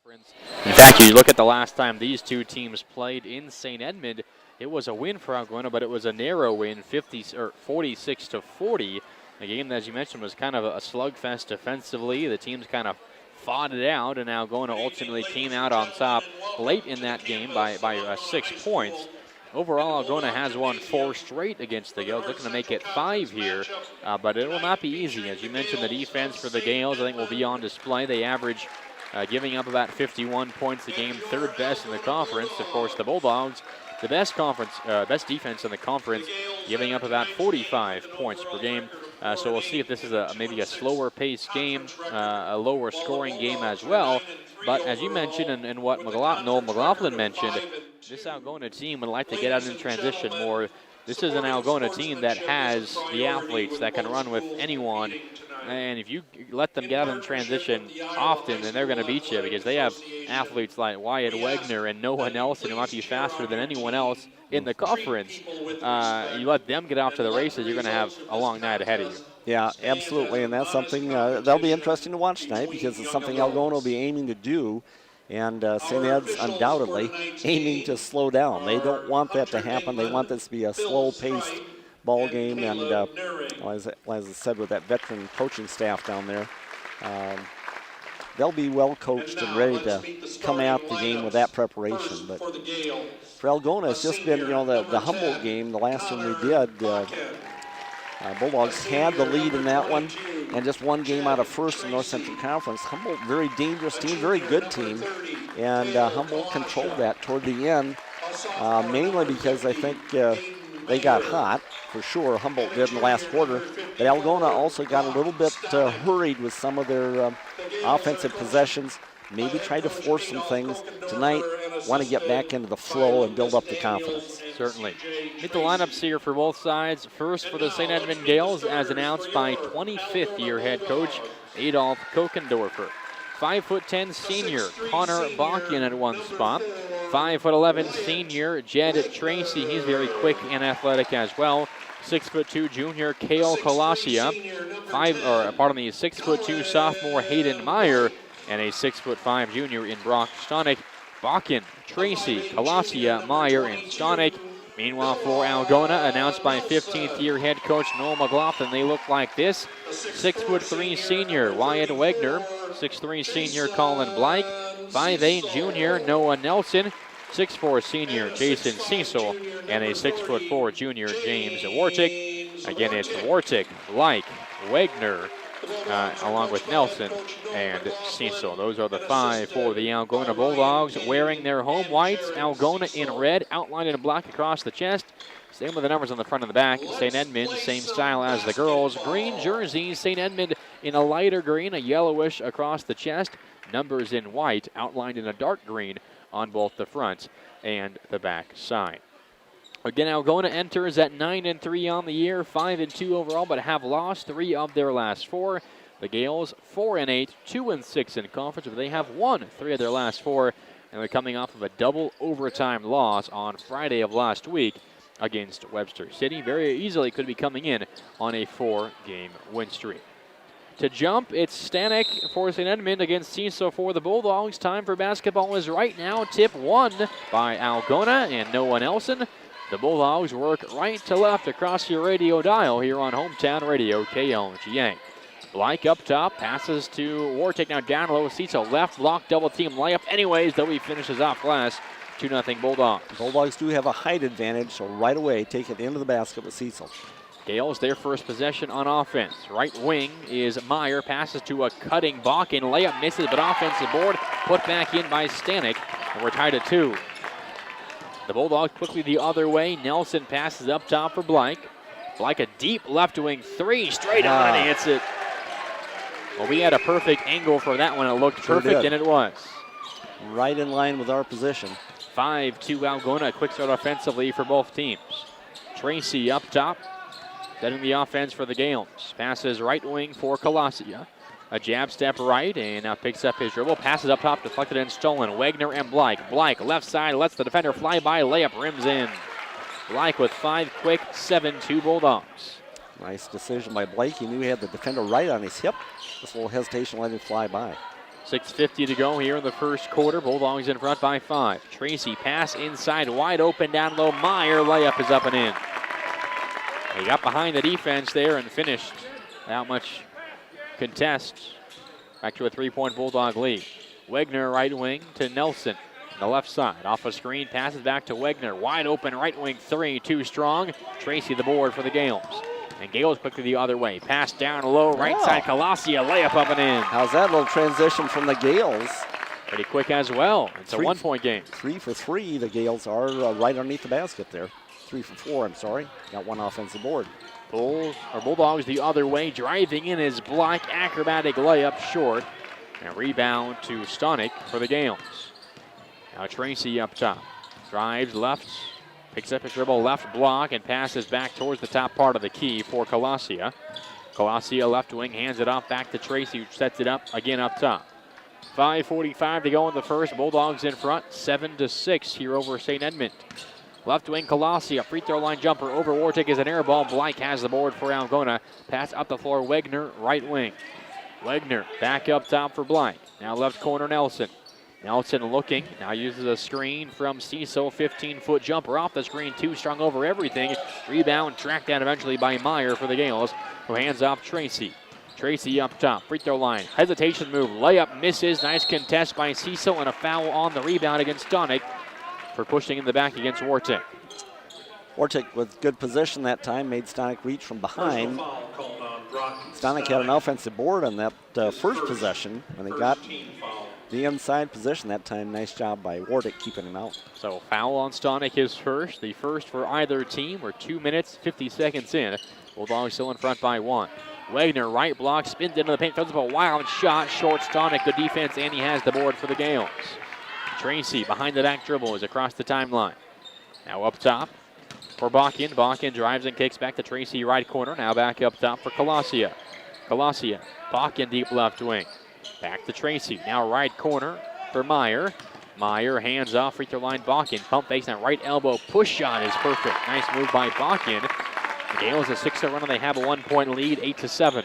conference. In fact, you look at the last time these two teams played in Saint Edmond, it was a win for Algona, but it was a narrow win, 46 to 40. A game that, as you mentioned, was kind of a slugfest defensively. The teams kind of fought it out, and Algona ultimately came out on top late in that game by 6 points. Overall, Algona has won 4 straight against the Gales, looking to make it 5 here, but it will not be easy. As you mentioned, the defense for the Gales, I think, will be on display. They average giving up about 51 points a game, third best in the conference. Of course, the Bulldogs, the best defense in the conference, giving up about 45 points per game. So we'll see if this is maybe a slower paced game, a lower scoring game as well. But as you mentioned, and what Noel McLaughlin mentioned, this Algona team would like to get out in transition more. This is an Algona team that has the athletes that can run with anyone. And if you let them get out in transition often, then they're going to beat you, because they have athletes like Wyatt Wegner and Noah Nelson, who might be faster than anyone else in the conference. You let them get off to the races, you're going to have a long night ahead of you. Yeah, absolutely, and that's something that'll be interesting to watch tonight, because it's something Algona will be aiming to do, and St. Ed's undoubtedly aiming to slow down. They don't want that to happen. They want this to be a slow-paced ball game, and as I said, with that veteran coaching staff down there, they'll be well coached and ready to come at the game with that preparation. But for Algona, it's just been, the Humboldt game, the last one we did, Bulldogs had the lead in that one, and just one game out of first in North Central Conference. Humboldt, very dangerous team, very good team, and Humboldt controlled that toward the end, mainly because I think they got hot, for sure. Humboldt did in the last quarter, but Algona also got a little bit hurried with some of their offensive possessions, maybe tried to force some things. Tonight, want to get back into the flow and build up the confidence. Certainly. Hit the lineups here for both sides. First for the St. Edmond Gales, as announced by 25th-year head coach Adolf Kokendorfer. 5'10" senior Connor Bakken at one spot. 5'11" senior Jed Tracy. He's very quick and athletic as well. 6'2" junior Kale Colasia. 6'2" sophomore Hayden Meyer, and a 6'5" junior in Brock Stonick. Bakken, Tracy, Colasia, Meyer, and Stonick. Meanwhile, for Algona, announced by 15th-year head coach Noel McLaughlin, they look like this. 6'3" senior Wyatt Wegner. 6'3" senior Colin Blake. 5'8" junior Noah Nelson. 6'4" senior Jason Cecil. And a 6'4" junior James Wartick. Again, it's Wartick, Blake, Wegner, along with Nelson and Cecil. Those are the 5 for the Algona Bulldogs, wearing their home whites. Algona in red, outlined in black across the chest. Same with the numbers on the front and the back. St. Edmond, same style as the girls. Green jerseys, St. Edmond in a lighter green, a yellowish across the chest. Numbers in white, outlined in a dark green on both the front and the back side. Again, Algona enters at 9-3 on the year, 5-2 overall, but have lost 3 of their last 4. The Gales 4-8, 2-6 in conference, but they have won 3 of their last 4, and they're coming off of a double overtime loss on Friday of last week against Webster City. Very easily could be coming in on a 4-game win streak. To jump, it's Stanek for St. Edmond against Cecil for the Bulldogs. Time for basketball is right now. Tip won by Algona and Noah Nelson. The Bulldogs work right to left across your radio dial here on Hometown Radio KLGA. Blake up top, passes to Wartick, now down low. Cecil left block, double team layup. Anyways, though, he finishes off glass. 2-0 Bulldogs. Bulldogs do have a height advantage, so right away take it into the basket with Cecil. Gales, their first possession on offense. Right wing is Meyer, passes to a cutting Bakken. Layup misses, but offensive board put back in by Stanek, and we're tied at 2. The Bulldogs quickly the other way. Nelson passes up top for Blake. Blake, a deep left wing 3, straight on, and he hits it. Well, we had a perfect angle for that one. It looked perfect, and it was. Right in line with our position. 5-2 Algona, a quick start offensively for both teams. Tracy up top, setting the offense for the Gales. Passes right wing for Colasia. A jab step right, and now picks up his dribble. Passes up top, deflected and stolen. Wegner and Blake. Blake, left side, lets the defender fly by. Layup rims in. Blake with 5 quick, 7-2 Bulldogs. Nice decision by Blake. He knew he had the defender right on his hip. Just a little hesitation, let him fly by. 6:50 to go here in the first quarter. Bulldogs in front by 5. Tracy pass inside, wide open down low. Meyer layup is up and in. He got behind the defense there and finished without much contest. Back to a 3-point Bulldog lead. Wegner right wing to Nelson. On the left side, off a screen, passes back to Wegner. Wide open right wing three, too strong. Tracy the board for the Gales. And Gales quickly the other way. Pass down low, right side, Colasia, layup up and in. How's that little transition from the Gales? Pretty quick as well. It's a 1-point game. 3 for 3, the Gales are right underneath the basket there. 3 for 4, I'm sorry. Got one offensive board. Bulldogs the other way, driving in his block, acrobatic layup short. And rebound to Stonick for the Gales. Now Tracy up top. Drives left, picks up his dribble, left block, and passes back towards the top part of the key for Colasia. Colasia left wing, hands it off back to Tracy, who sets it up again up top. 5:45 to go in the first. Bulldogs in front, 7-6 here over Saint Edmond. Left wing Colasia, free throw line jumper over Wartic is an air ball. Blake has the board for Algona. Pass up the floor, Wegner, right wing. Wegner back up top for Blake. Now left corner Nelson. Nelson looking, now uses a screen from Cecil, 15-foot jumper off the screen, too strong over everything. Rebound tracked down eventually by Meyer for the Gales, who hands off Tracy. Tracy up top, free throw line, hesitation move, layup misses, nice contest by Cecil, and a foul on the rebound against Stonick for pushing in the back against Wartic. Wartic with good position that time, made Stonick reach from behind. Stonick had an offensive board on that first possession when they got the inside position that time. Nice job by Wartic keeping him out. So foul on Stonick, his first, the first for either team. We're 2 minutes, 50 seconds in. Bulldogs still in front by 1. Wegner, right block, spins into the paint, throws up a wild shot, short Stonick, good defense, and he has the board for the Gales. Tracy behind the back dribble is across the timeline. Now up top for Bakken. Bakken drives and kicks back to Tracy, right corner. Now back up top for Colasia. Colasia, Bakken deep left wing. Back to Tracy, now right corner for Meyer. Meyer hands off, free throw line, Bakken. Pump fakes and right elbow, push shot is perfect. Nice move by Bakken. The Gales a 6-0 run and they have a 1-point lead, 8-7.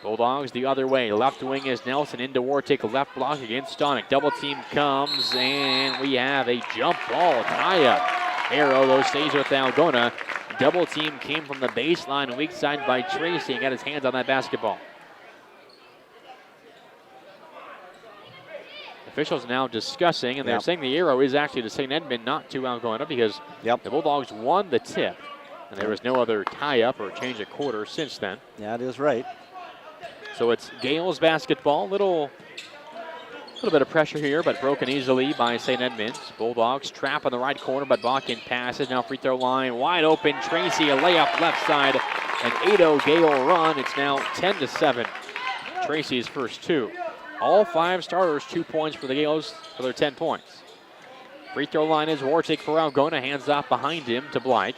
Bulldogs the other way, left wing is Nelson into Wartic, left block against Stonick. Double team comes and we have a jump ball tie-up. Arrow though stays with Algona. Double team came from the baseline, weak side by Tracy, and got his hands on that basketball. Officials now discussing, and they're saying the arrow is actually to St. Edmond, not to Algona, because the Bulldogs won the tip, and there was no other tie-up or change of quarter since then. Yeah, it is right. So it's Gales basketball. Little bit of pressure here, but broken easily by St. Edmunds. Bulldogs trap on the right corner, but Bakken passes. Now free throw line, wide open. Tracy, a layup left side. An 8-0 Gale run. It's now 10-7. Tracy's first 2. All 5 starters, 2 points for the Gales for their 10 points. Free throw line is Wartic for Algona. Hands off behind him to Blake.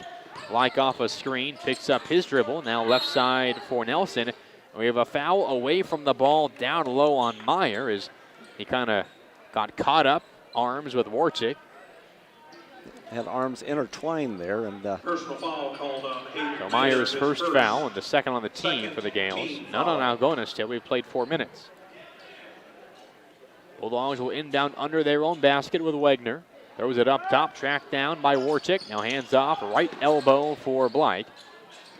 Blake off a screen, picks up his dribble. Now left side for Nelson. We have a foul away from the ball down low on Meyer as he kind of got caught up, arms with Wartic. Had arms intertwined there. And personal foul called on Hayden. So Meyer's first foul and the second on the team for the Gales. None on Algona still. We've played 4 minutes. Bulldogs will inbound under their own basket with Wegner. Throws it up top, tracked down by Wartic. Now hands off, right elbow for Blake.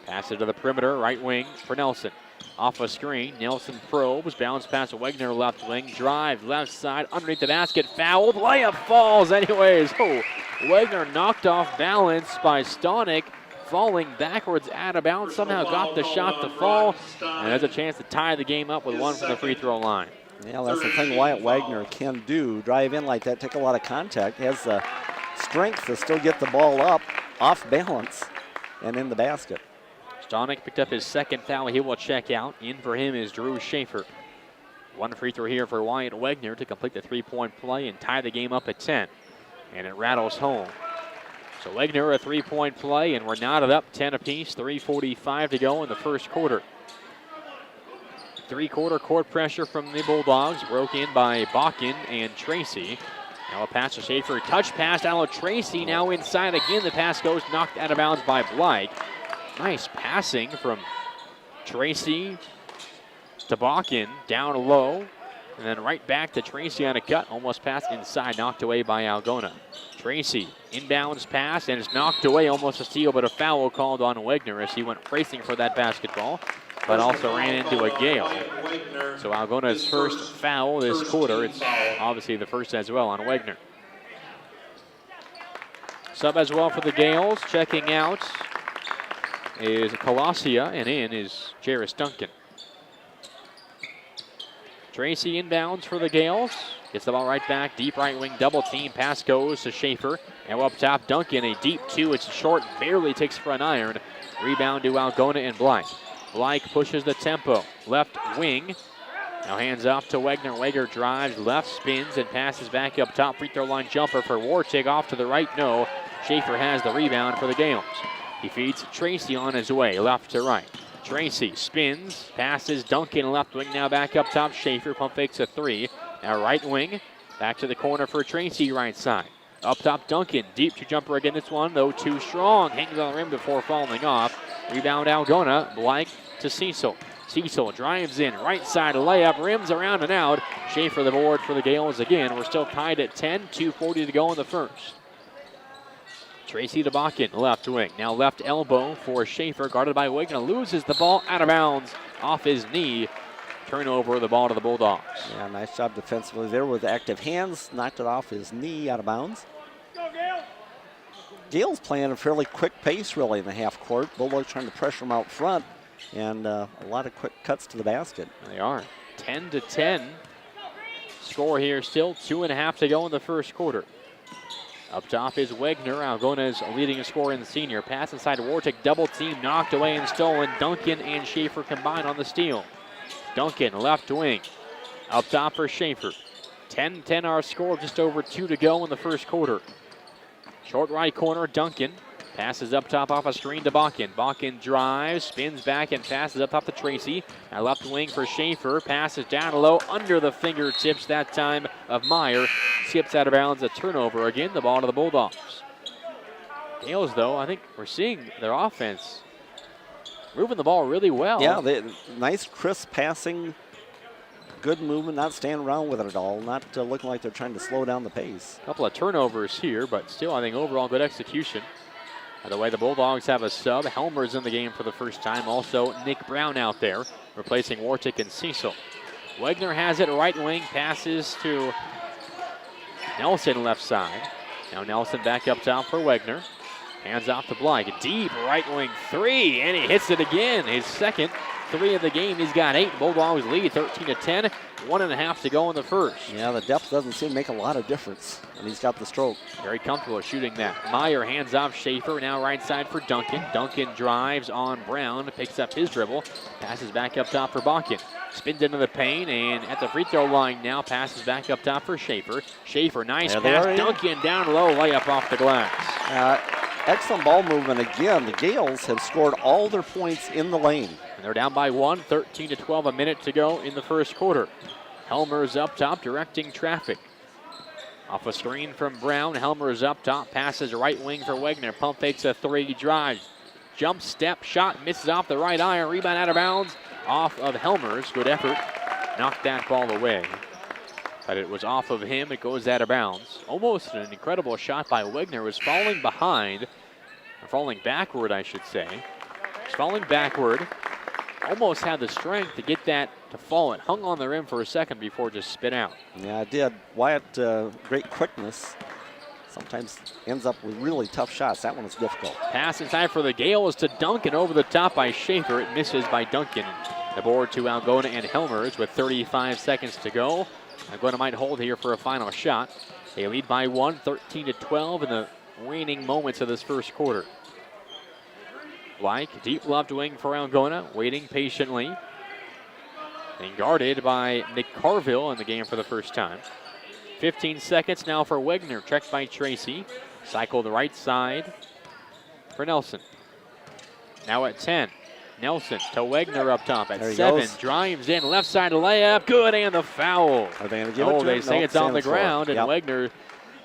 Pass it to the perimeter, right wing for Nelson. Off a screen, Nelson probes, bounce past Wegner left wing, drive left side, underneath the basket, fouled, layup falls anyways. Oh, Wegner knocked off balance by Stonick, falling backwards out of bounds, somehow got the shot to fall, and has a chance to tie the game up with 1 from the free throw line. Yeah, that's the thing Wyatt Wagner can do, drive in like that, take a lot of contact, has the strength to still get the ball up, off balance, and in the basket. Stonick picked up his second foul. He will check out. In for him is Drew Schaefer. 1 free throw here for Wyatt Wegner to complete the 3-point play and tie the game up at 10. And it rattles home. So Wegner a 3-point play, and we're knotted up 10 apiece. 3:45 to go in the first quarter. 3-quarter court pressure from the Bulldogs. Broke in by Bakken and Tracy. Now a pass to Schaefer. Touch pass down low. Tracy now inside again. The pass goes knocked out of bounds by Blake. Nice passing from Tracy to Bakken, down low, and then right back to Tracy on a cut. Almost passed inside, knocked away by Algona. Tracy, inbounds pass, and it's knocked away, almost a steal, but a foul called on Wegner as he went racing for that basketball, but also ran into a gale. So Algona's first foul this quarter. It's obviously the first as well on Wegner. Sub as well for the Gales. Checking out is Colasia, and in is Jairus Duncan. Tracy inbounds for the Gales. Gets the ball right back, deep right wing, double team. Pass goes to Schaefer. Now up top, Duncan, a deep two. It's short, barely takes for an iron. Rebound to Algona and Blythe. Blythe pushes the tempo. Left wing. Now hands off to Wegner. Wegner drives left, spins, and passes back up top. Free throw line jumper for Wartig. Off to the right, no. Schaefer has the rebound for the Gales. He feeds Tracy on his way, left to right. Tracy spins, passes Duncan left wing, now back up top. Schaefer pump fakes a three. Now right wing, back to the corner for Tracy, right side. Up top, Duncan, deep two jumper again. This one, though, too strong. Hangs on the rim before falling off. Rebound Algona, Blythe to Cecil. Cecil drives in, right side layup, rims around and out. Schaefer the board for the Gales again. We're still tied at 10, 2:40 to go in the first. Tracy to Bakken, left wing. Now left elbow for Schaefer, guarded by Wegner. Loses the ball out of bounds off his knee. Turnover, the ball to the Bulldogs. Yeah, nice job defensively there with active hands. Knocked it off his knee out of bounds. Gales playing a fairly quick pace really in the half court. Bulldogs trying to pressure him out front, and a lot of quick cuts to the basket. They are 10-10. Score here still, 2.5 to go in the first quarter. Up top is Wegner. Algona's leading scorer in the senior. Pass inside Wartic, double team, knocked away and stolen. Duncan and Schaefer combine on the steal. Duncan, left wing. Up top for Schaefer. 10-10 our score, just over 2 to go in the first quarter. Short right corner, Duncan. Passes up top off a screen to Bakken. Bakken drives, spins back and passes up top to Tracy. Now left wing for Schaefer. Passes down low under the fingertips that time of Meyer. Skips out of bounds, a turnover again. The ball to the Bulldogs. Gales, though, I think we're seeing their offense moving the ball really well. Yeah, nice crisp passing. Good movement, not standing around with it at all. Not looking like they're trying to slow down the pace. A couple of turnovers here, but still, I think overall good execution. By the way, the Bulldogs have a sub. Helmer's in the game for the first time. Also, Nick Brown out there, replacing Wartic and Cecil. Wegner has it right wing, passes to Nelson left side. Now Nelson back up top for Wegner. Hands off to Blythe. Deep right wing three, and he hits it again. His second three of the game. He's got 8. Bulldogs lead 13-10. 1.5 to go in the first. Yeah, the depth doesn't seem to make a lot of difference, and he's got the stroke. Very comfortable shooting that. Meyer hands off Schaefer, now right side for Duncan. Duncan drives on Brown, picks up his dribble, passes back up top for Bakken. Spins into the paint, and at the free throw line now, passes back up top for Schaefer. Schaefer, nice pass. Duncan down low, layup off the glass. Excellent ball movement again. The Gales have scored all their points in the lane. And they're down by 1, 13-12, a minute to go in the first quarter. Helmer's up top, directing traffic. Off a screen from Brown, Helmer's up top, passes right wing for Wegner. Pump fakes a three, drives. Jump step, shot, misses off the right iron. Rebound out of bounds, off of Helmer's. Good effort, knocked that ball away. But it was off of him, it goes out of bounds. Almost an incredible shot by Wegner. Was falling behind, or falling backward, I should say. Was falling backward. Almost had the strength to get that to fall. It hung on the rim for a second before just spit out. Yeah, it did. Wyatt, great quickness. Sometimes ends up with really tough shots. That one was difficult. Pass inside for the Gales to Duncan, over the top by Schaefer. It misses by Duncan. The board to Algona and Helmers with 35 seconds to go. Algona might hold here for a final shot. They lead by 1, 13-12 in the waning moments of this first quarter. Blythe, deep left wing for Algona, waiting patiently. And guarded by Nick Carville in the game for the first time. 15 seconds now for Wegner, checked by Tracy. Cycle the right side for Nelson. Now at 10. Nelson to Wegner up top at 7. Goes. Drives in, left side layup, good, and the foul. Are they going to give it to him? They say it's on the ground, and yep. Wegner,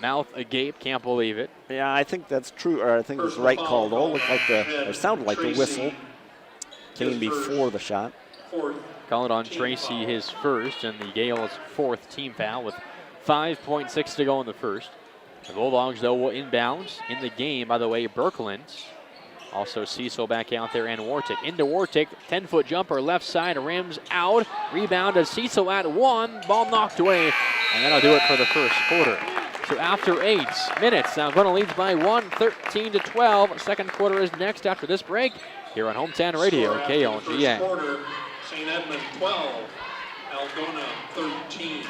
mouth agape, can't believe it. Yeah, I think that's true, or I think it's the right call, though. Looked like or sounded like the whistle came before the shot. Called on Tracy his first, and the Gales' fourth team foul with 5.6 to go in the first. The Bulldogs, though, will inbounds in the game. By the way, Birkeland. Also Cecil back out there and Wartick. Into Wartick, 10-foot jumper, left side, rims out. Rebound to Cecil at 1. Ball knocked away, and that'll do it for the first quarter. So after 8 minutes, now Algona leads by 1, 13-12. Second quarter is next after this break here on Hometown Radio, KLGA. Quarter, Saint Edmond 12, Algona 13.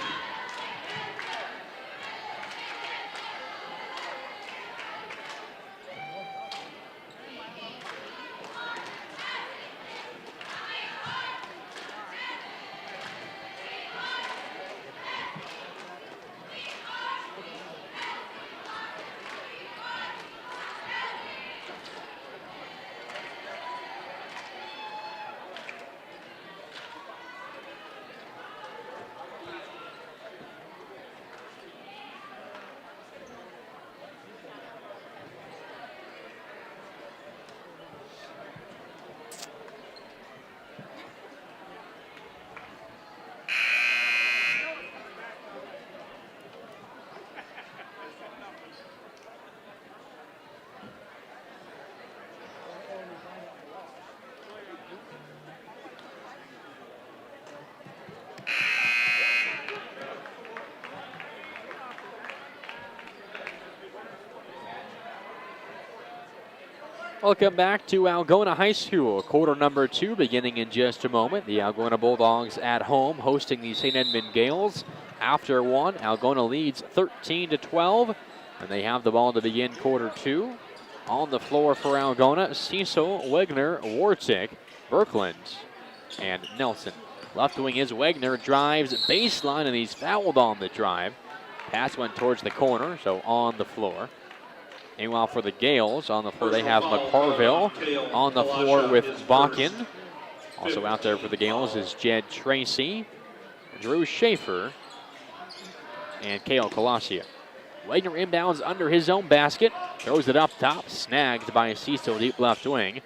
Welcome back to Algona High School, quarter number 2 beginning in just a moment. The Algona Bulldogs at home hosting the Saint Edmond Gales. After 1, Algona leads 13-12, and they have the ball to begin quarter 2. On the floor for Algona, Cecil, Wegner, Wartick, Birkeland, and Nelson. Left wing is Wegner, drives baseline, and he's fouled on the drive. Pass went towards the corner, so on the floor. Meanwhile, for the Gales, on the floor they have McCarville. On the floor with Bakken. Also out there for the Gales is Jed Tracy, Drew Schaefer, and Kale Colasia. Wagner inbounds under his own basket. Throws it up top, snagged by Cecil deep left wing.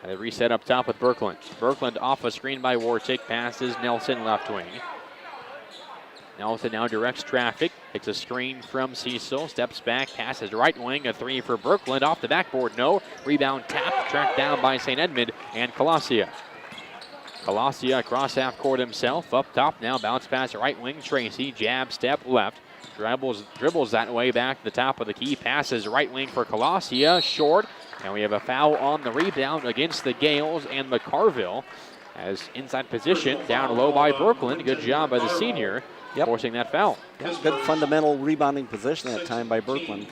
And they reset up top with Birkeland. Birkeland off a screen by Wartick, passes Nelson left wing. Nelson now directs traffic, takes a screen from Cecil, steps back, passes right wing, a 3 for Birkeland, off the backboard, no. Rebound tapped, tracked down by St. Edmond and Colasia. Colasia across half court himself, up top now, bounce pass right wing, Tracy, jab, step left. Dribbles that way back to the top of the key, passes right wing for Colasia, short. And we have a foul on the rebound against the Gales and McCarville. As inside position, down low by Birkeland. Good job by the senior. Yep. Forcing that foul. Yeah, good fundamental rebounding position that time by Birkeland.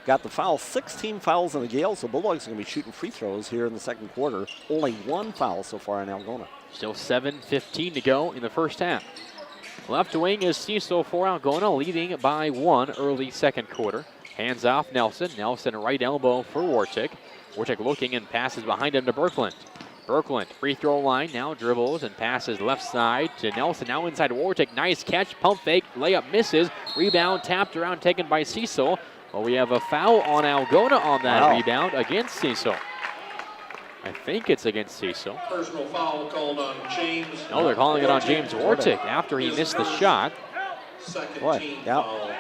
Got the foul, 16 fouls in the Gales, so Bulldogs are going to be shooting free throws here in the second quarter. Only 1 foul so far in Algona. Still 7:15 to go in the first half. Left wing is Cecil for Algona, leading by 1 early second quarter. Hands off Nelson. Nelson right elbow for Wartick. Wartick looking and passes behind him to Birkeland. Birkeland, free throw line, now dribbles and passes left side to Nelson. Now inside Wartick, nice catch, pump fake, layup misses. Rebound tapped around, taken by Cecil. Well, we have a foul on Algona on that rebound against Cecil. I think it's against Cecil. Personal foul called on James. No, they're calling it on James Wartick after he missed the shot. Second team foul.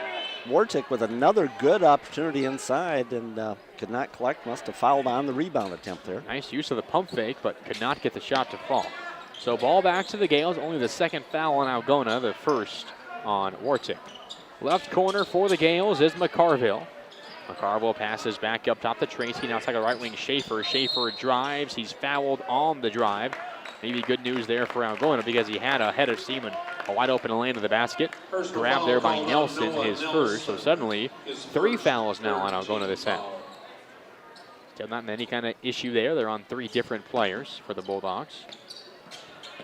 Wartick with another good opportunity inside and could not collect. Must have fouled on the rebound attempt there. Nice use of the pump fake, but could not get the shot to fall. So ball back to the Gales. Only the second foul on Algona, the first on Wartick. Left corner for the Gales is McCarville. McCarville passes back up top to Tracy. Now it's like a right wing Schaefer. Schaefer drives. He's fouled on the drive. Maybe good news there for Algona because he had a head of steam and a wide open lane to the basket. Grabbed there by Nelson, his first. So suddenly 3 fouls now on Algona this half. Still not any kind of issue there. They're on 3 different players for the Bulldogs.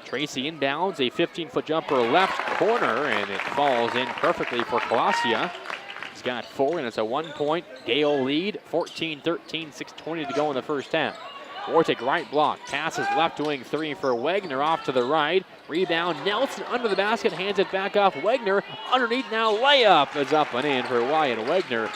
Tracy inbounds, a 15-foot jumper left corner, and it falls in perfectly for Colasia. He's got 4, and it's a 1-point Gale lead, 14-13, 6:20 to go in the first half. Wartick right block, passes left wing 3 for Wegner off to the right. Rebound, Nelson under the basket, hands it back off Wegner. Underneath now, layup is up and in for Wyatt Wegner.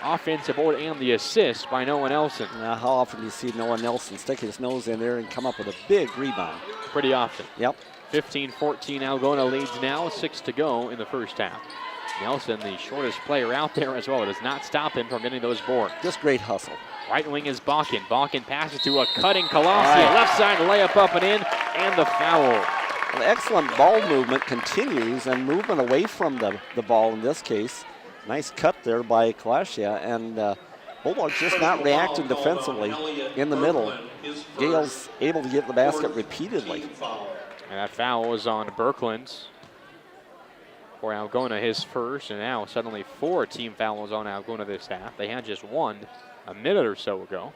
Offensive board and the assist by Noah Nelson. Now, how often do you see Noah Nelson stick his nose in there and come up with a big rebound? Pretty often. Yep. 15-14, Algona leads now, 6 to go in the first half. Nelson, the shortest player out there as well, does not stop him from getting those boards. Just great hustle. Right wing is Balkin. Balkin passes to a cutting Colossia. Left side layup up and in, and the foul. Well, excellent ball movement continues, and movement away from the ball in this case. Nice cut there by Colossia, and Bulldogs just not reacting defensively in the middle. Gales able to get the basket repeatedly. And that foul was on Berkland. For Algona, his first, and now suddenly 4 team fouls on Algona this half. They had just one a minute or so ago.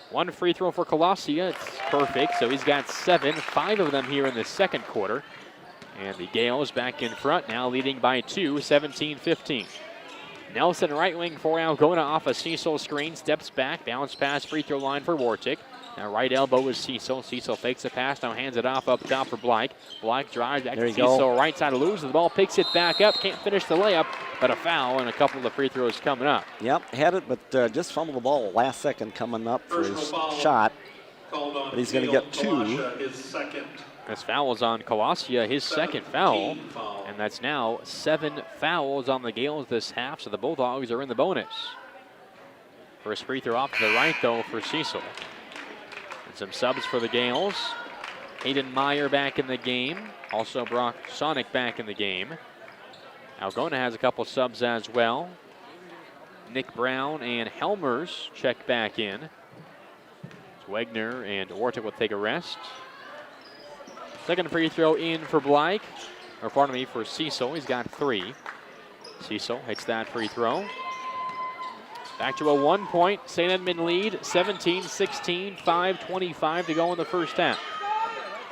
One free throw for Colossia. It's perfect, so he's got 7, 5 of them here in the second quarter. And the Gales back in front, now leading by 2, 17-15. Nelson, right wing for Algona, off a Cecil screen, steps back, bounce pass, free throw line for Wartick. Now right elbow is Cecil. Cecil fakes the pass, now hands it off up top for Blake. Blake drives back to Cecil, right side loses the ball, picks it back up, can't finish the layup, but a foul and a couple of the free throws coming up. Yep, had it, but just fumbled the ball last second coming up for his shot. But he's going to get 2. This foul is on Colossia, his second foul, and that's now 7 fouls on the Gales this half, so the Bulldogs are in the bonus. First free throw off to the right, though, for Cecil. And some subs for the Gales. Hayden Meyer back in the game. Also Brock Sonic back in the game. Algona has a couple subs as well. Nick Brown and Helmers check back in. Wagner and Wartick will take a rest. Second free throw in for Blake, or pardon me, for Cecil. He's got 3. Cecil hits that free throw. Back to a 1-point Saint Edmond lead, 17-16, 5:25 to go in the first half.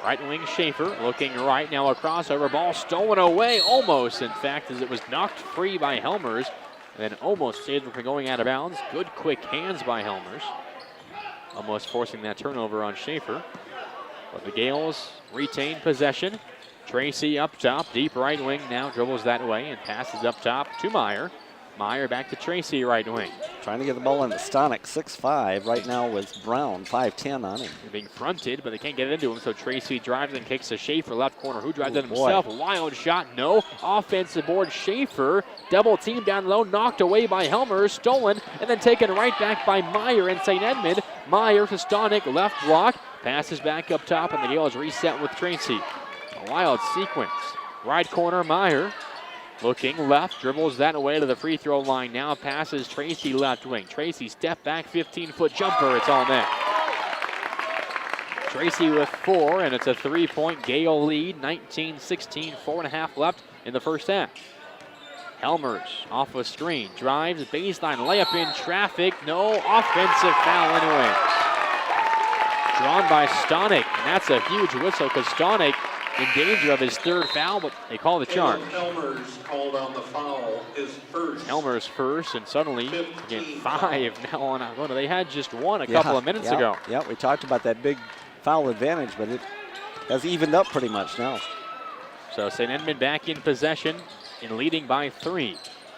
Right wing Schaefer looking right, now a crossover, ball stolen away almost, in fact, as it was knocked free by Helmers, and then almost saved from going out of bounds. Good quick hands by Helmers, almost forcing that turnover on Schaefer. But the Gales retain possession. Tracy up top, deep right wing, now dribbles that way and passes up top to Meyer. Meyer back to Tracy, right wing. Trying to get the ball into Stonick, 6'5", right now with Brown, 5'10" on him. They're being fronted, but they can't get into him, so Tracy drives and kicks to Schaefer, left corner, who drives it himself. Wild shot, no. Offensive board, Schaefer, double team down low, knocked away by Helmer, stolen, and then taken right back by Meyer in St. Edmond. Meyer to Stonick, left block, passes back up top, and the Gales reset with Tracy. A wild sequence. Right corner, Meyer. Looking left, dribbles that away to the free throw line. Now passes Tracy left wing. Tracy step back, 15-foot jumper. It's all net. Tracy with 4, and it's a 3-point Gale lead. 19-16, 4.5 left in the first half. Helmers off a screen, drives, baseline, layup in traffic. No, offensive foul anyway. Drawn by Stonick, and that's a huge whistle because Stonick in danger of his 3rd foul, but they call the charge. Helmers called on the foul, his first. Helmers first, and suddenly, again, 5 now on Algona. They had just 1 a couple of minutes ago. Yeah, we talked about that big foul advantage, but it has evened up pretty much now. So St. Edmond back in possession and leading by 3.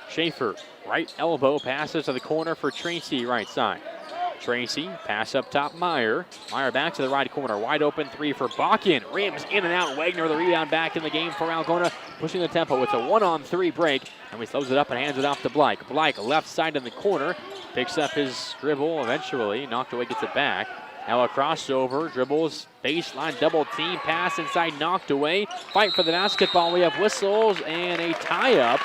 Schaefer, right elbow, passes to the corner for Tracy, right side. Tracy, pass up top, Meyer. Meyer back to the right corner, wide open 3 for Bakken. Rims in and out, Wagner the rebound back in the game for Algona, pushing the tempo. It's a 1-on-3 break, and he slows it up and hands it off to Blake. Blake, left side in the corner, picks up his dribble eventually, knocked away, gets it back. Now a crossover, dribbles, baseline, double team, pass inside, knocked away. Fight for the basketball, we have whistles and a tie-up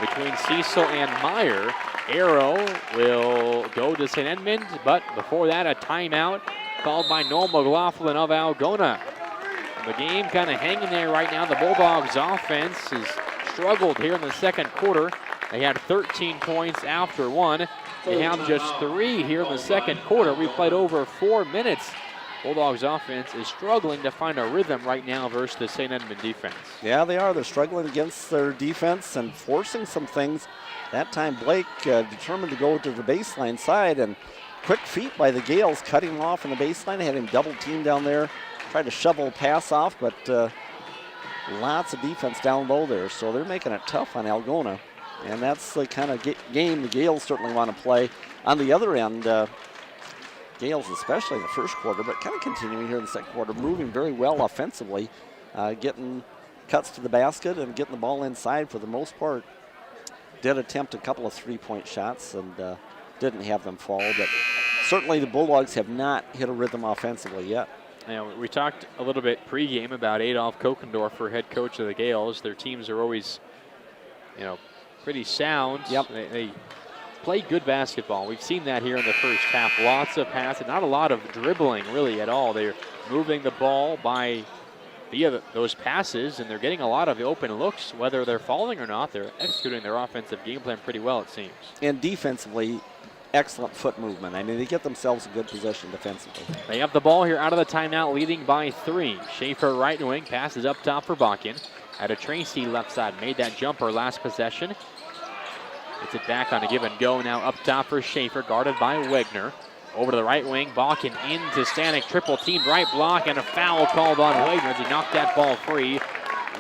between Cecil and Meyer. Arrow will go to St. Edmond, but before that, a timeout called by Noel McLaughlin of Algona. The game kind of hanging there right now. The Bulldogs offense has struggled here in the second quarter. They had 13 points after 1. They have just 3 here in the second quarter. We played over 4 minutes. Bulldogs offense is struggling to find a rhythm right now versus the St. Edmond defense. Yeah, they are. They're struggling against their defense and forcing some things. That time Blake determined to go to the baseline side, and quick feet by the Gales, cutting him off in the baseline. They had him double teamed down there, tried to shovel a pass off, but lots of defense down low there. So they're making it tough on Algona, and that's the kind of game the Gales certainly want to play. On the other end, Gales, especially in the first quarter, but kind of continuing here in the second quarter, moving very well offensively. getting cuts to the basket and getting the ball inside for the most part. Did attempt a couple of three-point shots and didn't have them fall, but certainly the Bulldogs have not hit a rhythm offensively yet. We talked a little bit pregame about Adolf Kokendorfer, head coach of the Gales. Their teams are always, pretty sound. Yep. They play good basketball. We've seen that here in the first half. Lots of passing, not a lot of dribbling really at all. They're moving the ball via those passes, and they're getting a lot of open looks. Whether they're falling or not, they're executing their offensive game plan pretty well, it seems. And defensively, excellent foot movement. I mean, they get themselves a good position defensively. They have the ball here out of the timeout, leading by 3. Schaefer right wing, passes up top for Bakken. At a Tracy left side, made that jumper last possession. Gets it back on a give and go now up top for Schaefer, guarded by Wegner. Over to the right wing, Bakken into Stanek, triple teamed right block, and a foul called on Wegner as he knocked that ball free.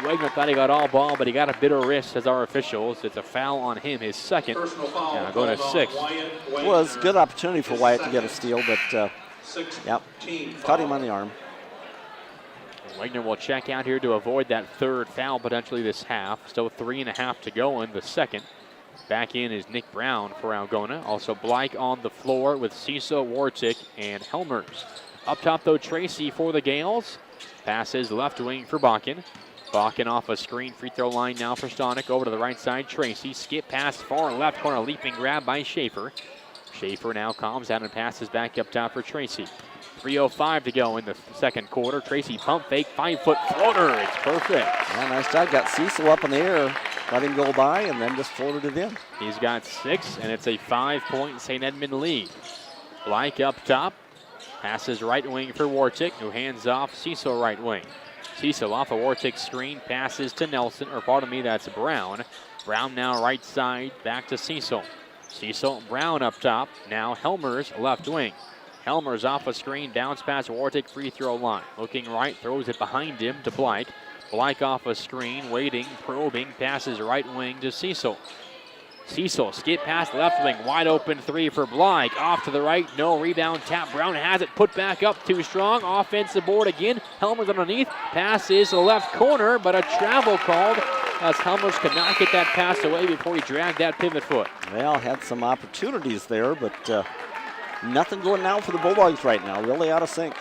Wegner thought he got all ball, but he got a bitter wrist as our officials. It's a foul on him, his second. Now going to 6. It was a good opportunity for Wyatt to get a steal, but caught him on the arm. Wegner will check out here to avoid that third foul potentially this half. Still 3.5 to go in the second. Back in is Nick Brown for Algona. Also Blake on the floor with Cecil, Wartick, and Helmers. Up top though, Tracy for the Gales. Passes left wing for Bakken. Bakken off a screen, free throw line now for Stanek. Over to the right side, Tracy. Skip pass far left corner, leaping grab by Schaefer. Schaefer now calms down and passes back up top for Tracy. 3:05 to go in the second quarter. Tracy pump fake, 5-foot floater. It's perfect. Yeah, nice job. Got Cecil up in the air, let him go by, and then just floated it in. He's got 6, and it's a 5-point Saint Edmond lead. Blake up top. Passes right wing for Wartick, who hands off Cecil right wing. Cecil off a Wartick screen, passes to Nelson, or pardon me, that's Brown. Brown now right side, back to Cecil. Cecil, Brown up top. Now Helmers left wing. Helmers off a screen, bounce pass, Wartick free throw line. Looking right, throws it behind him to Blake. Blake off a screen, waiting, probing, passes right wing to Cecil. Cecil, skip pass left wing, wide open 3 for Blake. Off to the right, no rebound, tap. Brown has it, put back up, too strong. Offensive board again, Helmers underneath. Pass is to the left corner, but a travel called as Helmers could not get that pass away before he dragged that pivot foot. Well, had some opportunities there, but nothing going now for the Bulldogs right now. Really out of sync.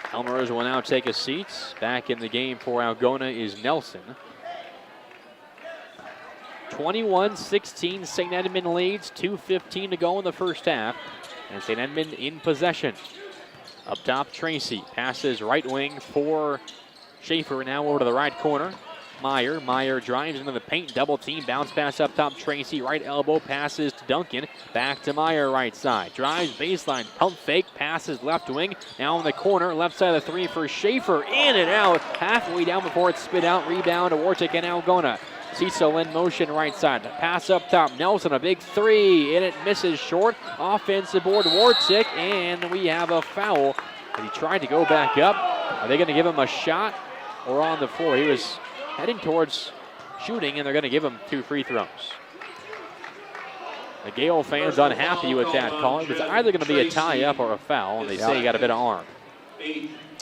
Helmers will now take a seat. Back in the game for Algona is Nelson. 21-16, St. Edmond leads. 2:15 to go in the first half. And St. Edmond in possession. Up top, Tracy passes right wing for Schaefer. Now over to the right corner. Meyer drives into the paint, double team, bounce pass up top, Tracy, right elbow, passes to Duncan, back to Meyer, right side, drives baseline, pump fake, passes left wing, now in the corner, left side of the 3 for Schaefer, in and out, halfway down before it's spit out, rebound to Wartick and Algona. Cecil in motion right side, pass up top, Nelson, a big 3, and it misses short, offensive board, Wartick, and we have a foul. He tried to go back up. Are they going to give him a shot or on the floor? He was heading towards shooting, and they're going to give him 2 free throws. The Gale fans unhappy with that call. It was either going to be a tie-up or a foul, and they say he got a bit of arm.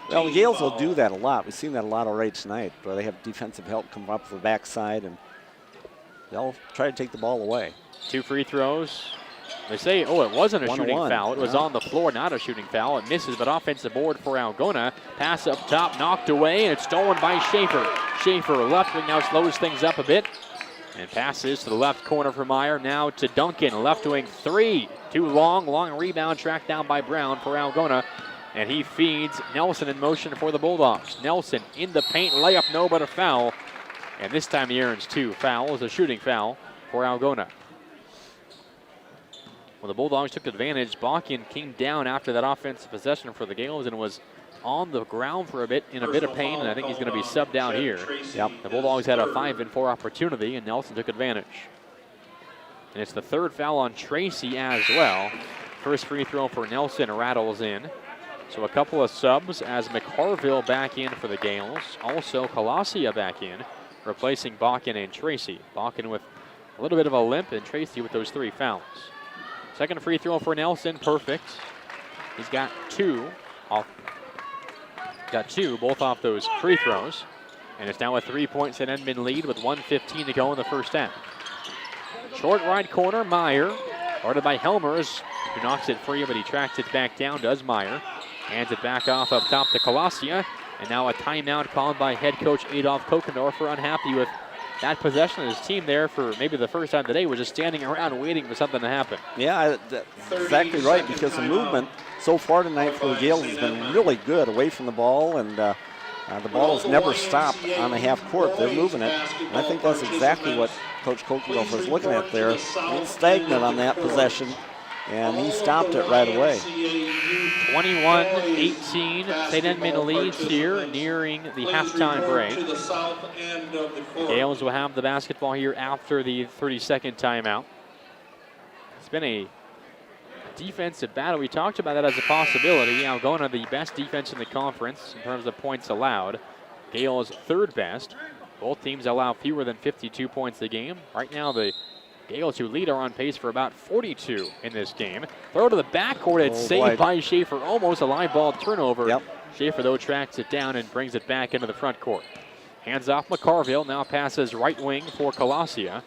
Well, the Gales will do that a lot. We've seen that a lot already tonight, where they have defensive help come up the backside, and they'll try to take the ball away. 2 free throws. They say, it wasn't a shooting foul. It was on the floor, not a shooting foul. It misses, but offensive board for Algona. Pass up top, knocked away, and it's stolen by Schaefer. Schaefer left wing now slows things up a bit. And passes to the left corner for Meyer. Now to Duncan, left wing 3. Too long rebound tracked down by Brown for Algona. And he feeds Nelson in motion for the Bulldogs. Nelson in the paint, layup no, but a foul. And this time he earns 2 fouls, a shooting foul for Algona. Well, the Bulldogs took advantage. Bakken came down after that offensive possession for the Gales and was on the ground for a bit, in a bit of pain, and I think he's going to be subbed out here. Yep. The Bulldogs had a 5-and-4 opportunity, and Nelson took advantage. And it's the 3rd foul on Tracy as well. First free throw for Nelson rattles in. So a couple of subs as McHarville back in for the Gales. Also Colasia back in, replacing Bakken and Tracy. Bakken with a little bit of a limp, and Tracy with those 3 fouls. Second free throw for Nelson, perfect. He's got 2, both off those free throws. And it's now a 3-point St. Edmond lead with 1:15 to go in the first half. Short right corner, Meyer. Guarded by Helmers, who knocks it free, but he tracks it back down, does Meyer. Hands it back off up top to Colasia. And now a timeout called by head coach Adolf Kokendorfer, unhappy with that possession. His team there for maybe the first time today was just standing around waiting for something to happen. Yeah, that's exactly right, because the movement so far tonight for the Gales has been really good away from the ball, and the ball has never stopped on the half court. They're moving it, and I think that's exactly what Coach Kokendorfer is looking at there. A little stagnant on that possession, and he stopped it right away. 21-18, St. Edmond leads here, nearing the halftime break. The Gales will have the basketball here after the 30-second timeout. It's been a defensive battle. We talked about that as a possibility. Algona, the best defense in the conference in terms of points allowed. Gales, third best. Both teams allow fewer than 52 points a game. Right now, the Gales, who lead, are on pace for about 42 in this game. Throw to the backcourt. It's saved by Schaefer. Almost a live ball turnover. Yep. Schaefer, though, tracks it down and brings it back into the front court. Hands off McCarville. Now passes right wing for Colasia.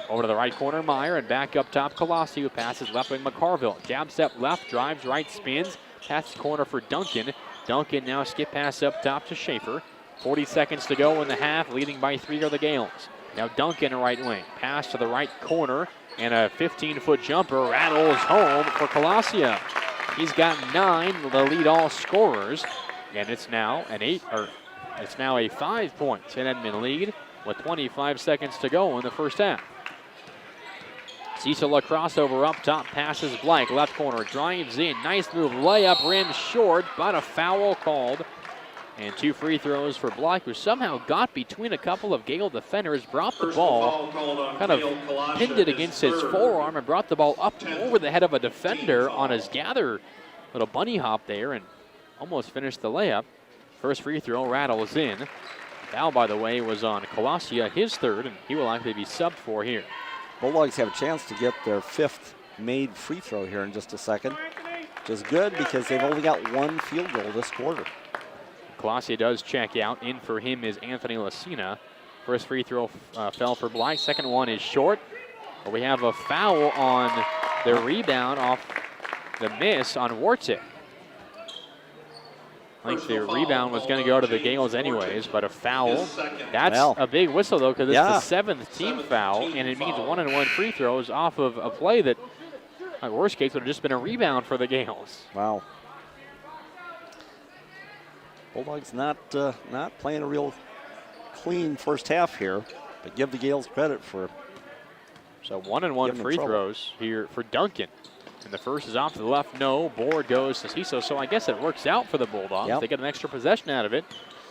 Over to the right corner, Meyer, and back up top, Colasia, who passes left wing McCarville. Jab step left, drives right, spins. Passes corner for Duncan. Duncan now skip pass up top to Schaefer. 40 seconds to go in the half, leading by 3 are the Gales. Now Duncan, right wing. Pass to the right corner, and a 15-foot jumper rattles home for Colasia. He's got 9, the lead all scorers, and it's now a 5-point St. Edmond lead with 25 seconds to go in the first half. Cecil, a crossover up top, passes Blank, left corner, drives in, nice move, layup, rim short, but a foul called. And 2 free throws for Blank, who somehow got between a couple of Gale defenders, brought the ball, kind of pinned it against his forearm, and brought the ball up over the head of a defender on his gather. Little bunny hop there, and almost finished the layup. First free throw rattles in. Foul, by the way, was on Colasia, his third, and he will likely be subbed for here. Bulldogs have a chance to get their 5th made free throw here in just a second, which is good because they've only got 1 field goal this quarter. Colasia does check out. In for him is Anthony Lacina. First free throw fell for Blythe. Second one is short. But we have a foul on the rebound off the miss on Wartik. I think the rebound was going to go to the Gales anyways, but a foul. That's a big whistle, though, because it's the 7th team foul, and it means 1-and-1 free throws off of a play that, in worst case, would have just been a rebound for the Gales. Wow. Bulldogs not playing a real clean first half here, but give the Gales credit for. So 1-and-1 free throws here for Duncan. And the first is off to the left, no. Board goes to Ciso, so I guess it works out for the Bulldogs. Yep. They get an extra possession out of it.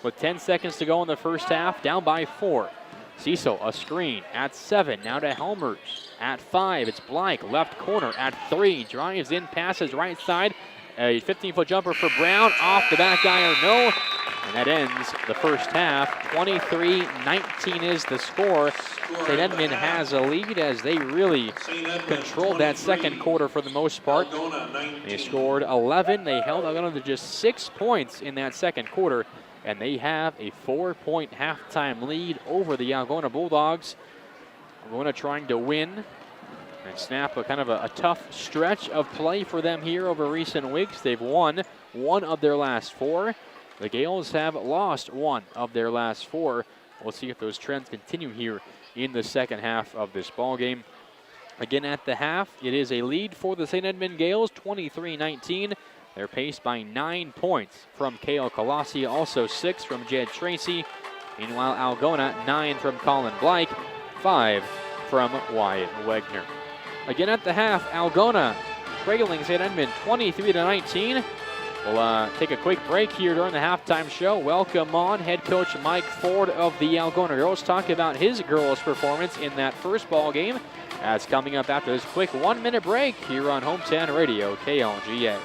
With 10 seconds to go in the first half, down by 4. Ciso, a screen at 7, now to Helmers. At 5, it's Blank, left corner. At 3, drives in, passes right side. A 15-foot jumper for Brown, off the back iron, no. And that ends the first half. 23-19 is the score. St. Edmond has a lead as they really controlled that second quarter for the most part. They scored 11. They held on to just 6 points in that second quarter, and they have a 4-point halftime lead over the Algona Bulldogs. Algona trying to win and snap a kind of a tough stretch of play for them here over recent weeks. They've won 1 of their last 4. The Gales have lost 1 of their last 4. We'll see if those trends continue here in the second half of this ball game. Again, at the half, it is a lead for the St. Edmond Gales, 23-19. They're paced by 9 points from Kale Colasia, also 6 from Jed Tracy. Meanwhile, Algona, 9 from Colin Blyke, 5 from Wyatt Wegner. Again at the half, Algona trailing St. Edmond 23-19. We'll take a quick break here during the halftime show. Welcome on head coach Mike Ford of the Algona Girls. Talk about his girls' performance in that first ball game. That's coming up after this quick 1-minute break here on Hometown Radio, KLGA.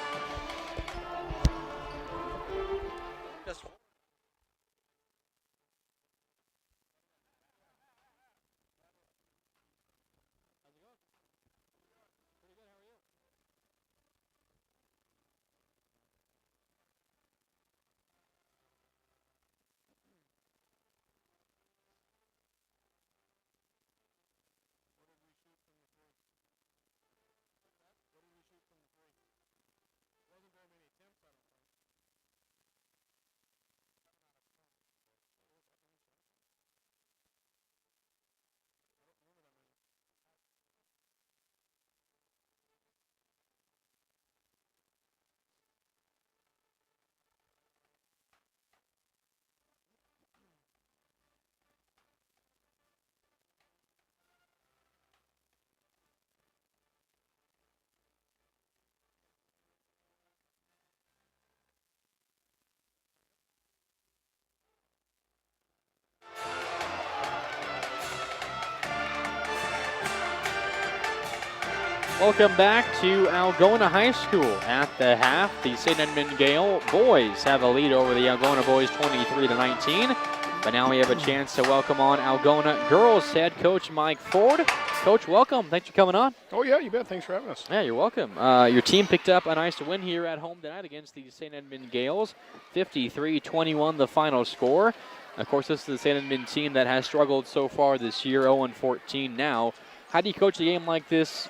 Welcome back to Algona High School. At the half, the Saint Edmond Gale boys have a lead over the Algona boys 23-19. But now we have a chance to welcome on Algona girls head coach Mike Ford. Coach, welcome. Thanks for coming on. Oh, yeah, you bet. Thanks for having us. Yeah, you're welcome. Your team picked up a nice win here at home tonight against the Saint Edmond Gales. 53-21 the final score. Of course, this is the Saint Edmond team that has struggled so far this year, 0-14 now. How do you coach a game like this?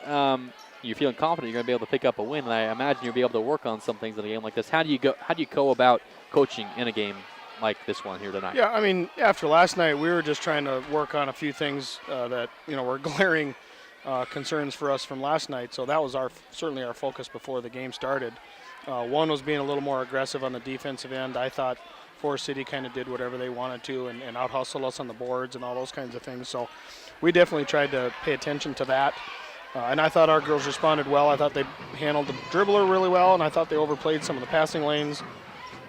You're feeling confident you're going to be able to pick up a win, and I imagine you'll be able to work on some things in a game like this. How do you go about coaching in a game like this one here tonight? Yeah, I mean, after last night, we were just trying to work on a few things that were glaring concerns for us from last night. So that was certainly our focus before the game started. One was being a little more aggressive on the defensive end. I thought Forest City kind of did whatever they wanted to and out-hustle us on the boards and all those kinds of things. So we definitely tried to pay attention to that. And I thought our girls responded well. I thought they handled the dribbler really well, and I thought they overplayed some of the passing lanes.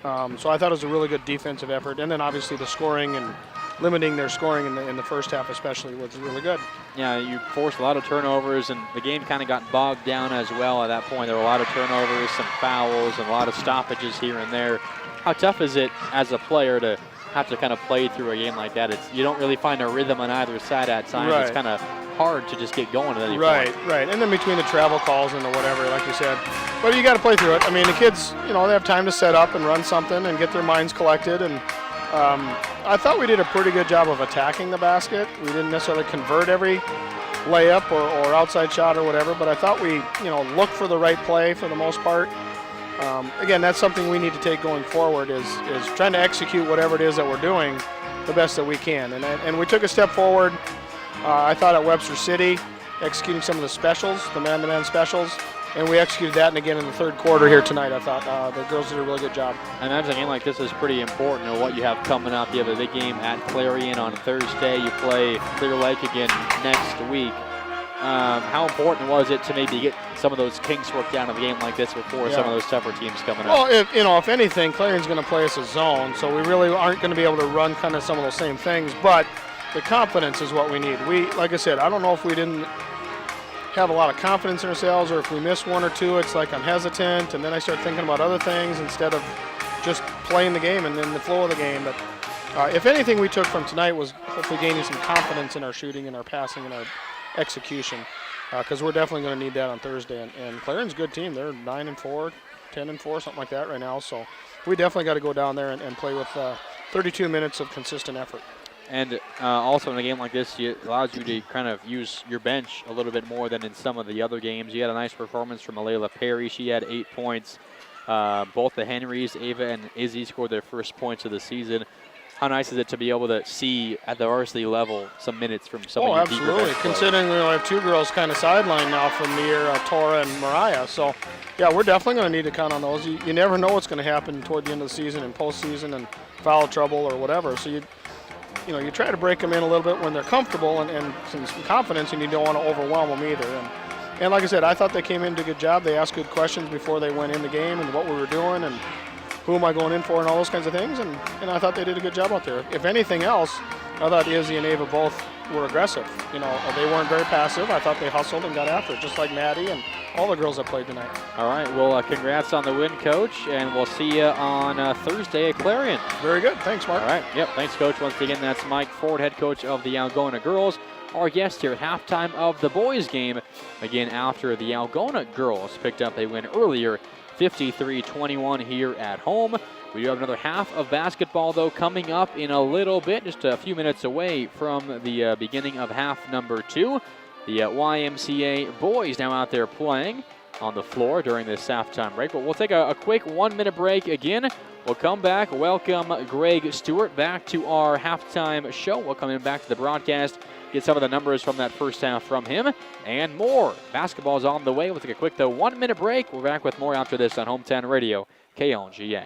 So I thought it was a really good defensive effort. And then obviously the scoring and limiting their scoring in the first half especially was really good. Yeah, you forced a lot of turnovers, and the game kind of got bogged down as well at that point. There were a lot of turnovers, some fouls, and a lot of stoppages here and there. How tough is it as a player to have to kind of play through a game like that? You don't really find a rhythm on either side at times. Right. It's kind of hard to just get going at any point. Right. And then between the travel calls and the whatever, like you said. But you got to play through it. I mean, the kids, they have time to set up and run something and get their minds collected. And I thought we did a pretty good job of attacking the basket. We didn't necessarily convert every layup or outside shot or whatever, but I thought we, looked for the right play for the most part. Again, that's something we need to take going forward is trying to execute whatever it is that we're doing the best that we can. And we took a step forward, I thought, at Webster City, executing some of the specials, the man-to-man specials, and we executed that and again in the third quarter here tonight. I thought the girls did a really good job. I imagine a game like this is pretty important to what you have coming up. You have a big game at Clarion on Thursday. You play Clear Lake again next week. How important was it to maybe get some of those kinks worked out in a game like this before some of those tougher teams coming up? Well, if anything, Clarion's going to play us a zone, so we really aren't going to be able to run kind of some of those same things, but the confidence is what we need. Like I said, I don't know if we didn't have a lot of confidence in ourselves or if we miss one or two, it's like I'm hesitant, and then I start thinking about other things instead of just playing the game and then the flow of the game. But if anything we took from tonight was hopefully gaining some confidence in our shooting and our passing and our execution, because we're definitely going to need that on Thursday. And Clarion's a good team. They're 9-4, 10-4, something like that right now. So we definitely got to go down there and play with 32 minutes of consistent effort. And also in a game like this, it allows you to kind of use your bench a little bit more than in some of the other games. You had a nice performance from Alayla Perry. She had 8 points. Both the Henrys, Ava and Izzy, scored their first points of the season. How nice is it to be able to see at the varsity level some minutes from some of your deeper bench absolutely. players? Considering we have 2 girls kind of sidelined now from the year, Tora and Mariah. So, yeah, we're definitely going to need to count on those. You never know what's going to happen toward the end of the season and postseason and foul trouble or whatever. So you try to break them in a little bit when they're comfortable and some confidence, and you don't want to overwhelm them either. And like I said, I thought they came in and did a good job. They asked good questions before they went in the game and what we were doing and who am I going in for and all those kinds of things. And I thought they did a good job out there. If anything else, I thought Izzy and Ava both were aggressive. They weren't very passive. I thought they hustled and got after it, just like Maddie and all the girls that played tonight. All right, well, congrats on the win, Coach, and we'll see you on Thursday at Clarion. Very good. Thanks, Mark. All right, yep, thanks, Coach. Once again, that's Mike Ford, head coach of the Algona girls. Our guest here at halftime of the boys game, again after the Algona girls picked up a win earlier, 53-21 here at home. We do have another half of basketball, though, coming up in a little bit, just a few minutes away from the beginning of half number 2. The YMCA boys now out there playing on the floor during this halftime break. But we'll take a quick 1-minute break again. We'll come back, welcome Greg Stewart back to our halftime show. We'll come in back to the broadcast, get some of the numbers from that first half from him, and more. Basketball's on the way. We'll take a quick, though, 1-minute break. We're back with more after this on Hometown Radio, KLGA.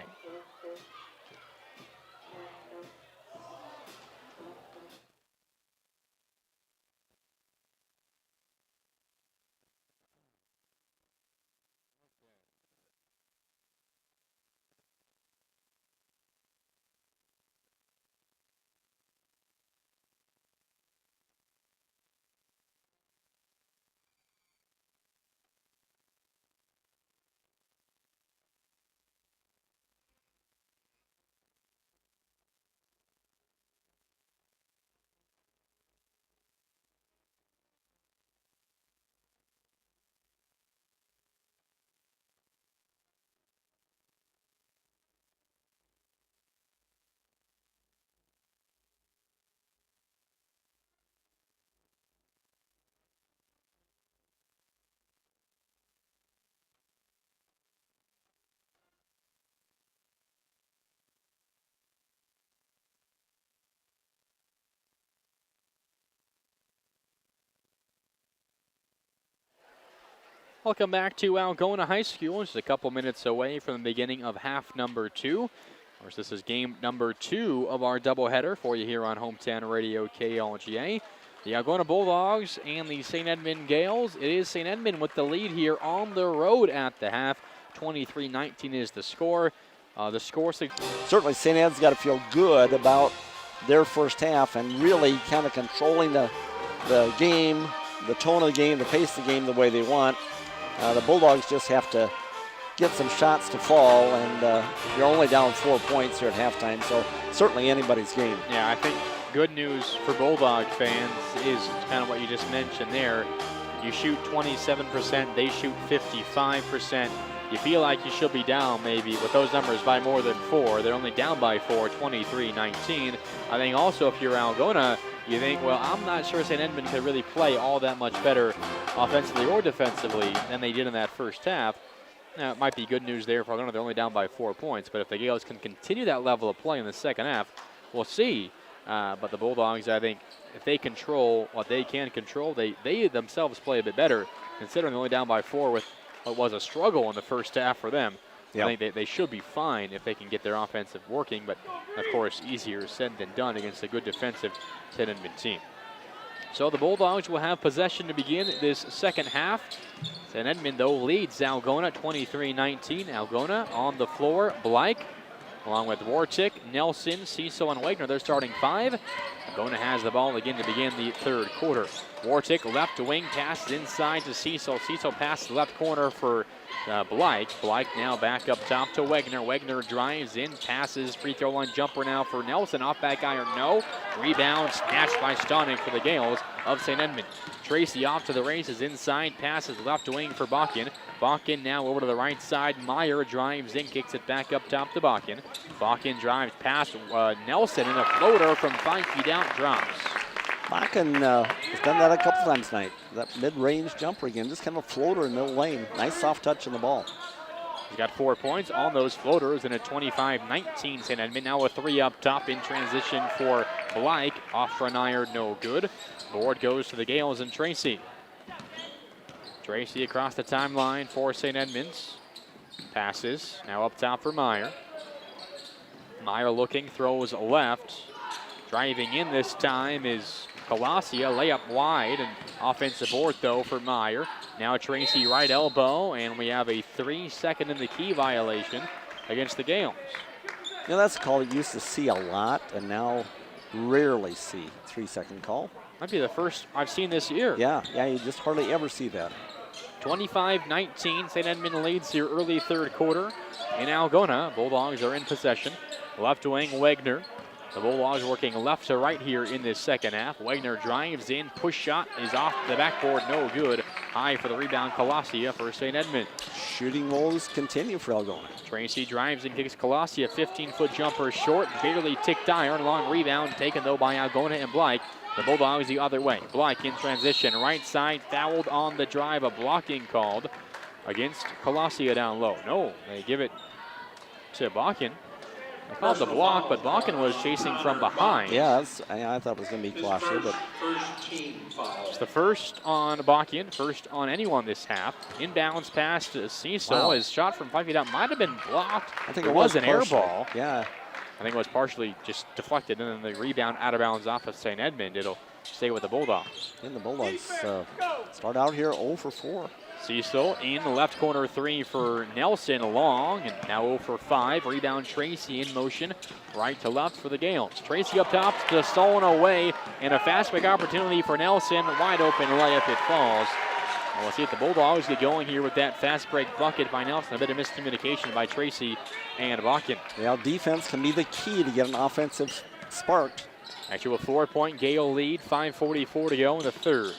Welcome back to Algona High School. Just a couple minutes away from the beginning of half number 2. Of course, this is game number 2 of our doubleheader for you here on Hometown Radio KLGA. The Algona Bulldogs and the Saint Edmond Gales. It is Saint Edmond with the lead here on the road at the half. 23-19 is the score. Certainly St. Ed's got to feel good about their first half and really kind of controlling the game, the tone of the game, the pace of the game the way they want. The Bulldogs just have to get some shots to fall, and you're only down 4 points here at halftime, so certainly anybody's game. Yeah, I think good news for Bulldog fans is kind of what you just mentioned there. You shoot 27%, they shoot 55%. You feel like you should be down maybe with those numbers by more than 4. They're only down by 4, 23-19. I think also if you're Algona, you think, well, I'm not sure St. Edmond could really play all that much better offensively or defensively than they did in that first half. Now, it might be good news there for Algona. They're only down by 4 points, but if the Gales can continue that level of play in the second half, we'll see. But the Bulldogs, I think, if they control what they can control, they themselves play a bit better, considering they're only down by 4 with what was a struggle in the first half for them. Yep. I think they should be fine if they can get their offensive working, but of course easier said than done against a good defensive Saint Edmond team. So the Bulldogs will have possession to begin this second half. Saint Edmond, though, leads Algona 23-19. Algona on the floor. Blake, along with Wartick, Nelson, Cecil, and Wagner, they're starting 5. Algona has the ball again to begin the third quarter. Wartick, left wing, passes inside to Cecil. Cecil passes left corner for Blake. Blake now back up top to Wagner. Wagner drives in, passes, free throw line jumper now for Nelson. Off back iron, no. Rebound snatched by Stonick for the Gales of St. Edmond. Tracy off to the races, inside, passes left wing for Bakken. Bakken now over to the right side. Meyer drives in, kicks it back up top to Bakken. Bakken drives past Nelson, and a floater from 5 feet out drops. Bakken has done that a couple times tonight. That mid-range jumper again, just kind of a floater in middle lane. Nice soft touch on the ball. He's got 4 points on those floaters in a 25-19 St. Edmond. Now a 3 up top in transition for Blake. Off for an iron, no good. Board goes to the Gales and Tracy. Tracy across the timeline for St. Edmunds. Passes, now up top for Meyer. Meyer looking, throws left. Driving in this time is Colasia, layup wide, and offensive board though for Meyer. Now Tracy right elbow, and we have a 3-second in the key violation against the Gales. You know, that's a call you used to see a lot, and now rarely see. 3-second call. Might be the first I've seen this year. Yeah, you just hardly ever see that. 25-19, St. Edmond leads here early third quarter. In Algona, Bulldogs are in possession. Left wing, Wagner. The Bulldogs working left to right here in this second half. Wagner drives in, push shot is off the backboard, no good. High for the rebound, Colasia for St. Edmond. Shooting woes continue for Algona. Tracy drives and kicks Colasia, 15-foot jumper short, barely ticked iron. Long rebound taken though by Algona and Blake. The Bulldogs the other way. Blake in transition, right side, fouled on the drive, a blocking called against Colasia down low. No, they give it to Bakken. They called the block, but Bakken was chasing from behind. Yeah, I thought it was going to be Colasia, but it's the first on Bakken, first on anyone this half. Inbounds pass to Cecil. Wow. His shot from 5 feet out might have been blocked. I think it was an air partially. ball. Yeah. I think it was partially just deflected, and then the rebound out of bounds off of St. Edmond. It'll stay with the Bulldogs. And the Bulldogs start out here 0 for 4. Cecil in the left corner 3 for Nelson, long, and now 0 for 5. Rebound Tracy in motion, right to left for the Gales. Tracy up top to stolen away, and a fast break opportunity for Nelson. Wide open layup, it falls. And we'll see if the Bulldogs get going here with that fast break bucket by Nelson. A bit of miscommunication by Tracy and Bakken. Yeah, defense can be the key to get an offensive spark. Actually, a 4-point Gale lead, 5:44 to go in the third.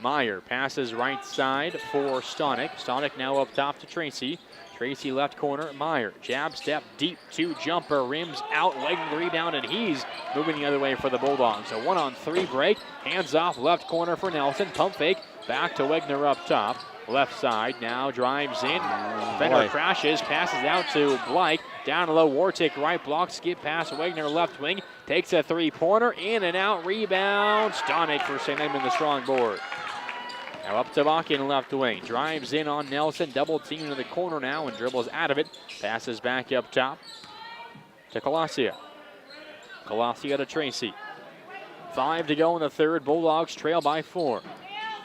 Meyer passes right side for Stonick. Stonick now up top to Tracy. Tracy left corner, Meyer. Jab step, deep 2 jumper, rims out, legging the rebound, and he's moving the other way for the Bulldogs. A 1-on-3 break, hands off left corner for Nelson. Pump fake, back to Wagner up top. Left side, now drives in. Defender crashes, passes out to Blake. Down low, Wartick right block, skip pass, Wagner left wing. Takes a 3-pointer, in and out, rebound. Stonick for St. Edmond, the strong board. Now up to Bakken, left wing. Drives in on Nelson. Double team into the corner now and dribbles out of it. Passes back up top to Colasia. Colasia to Tracy. 5 to go in the third. Bulldogs trail by 4.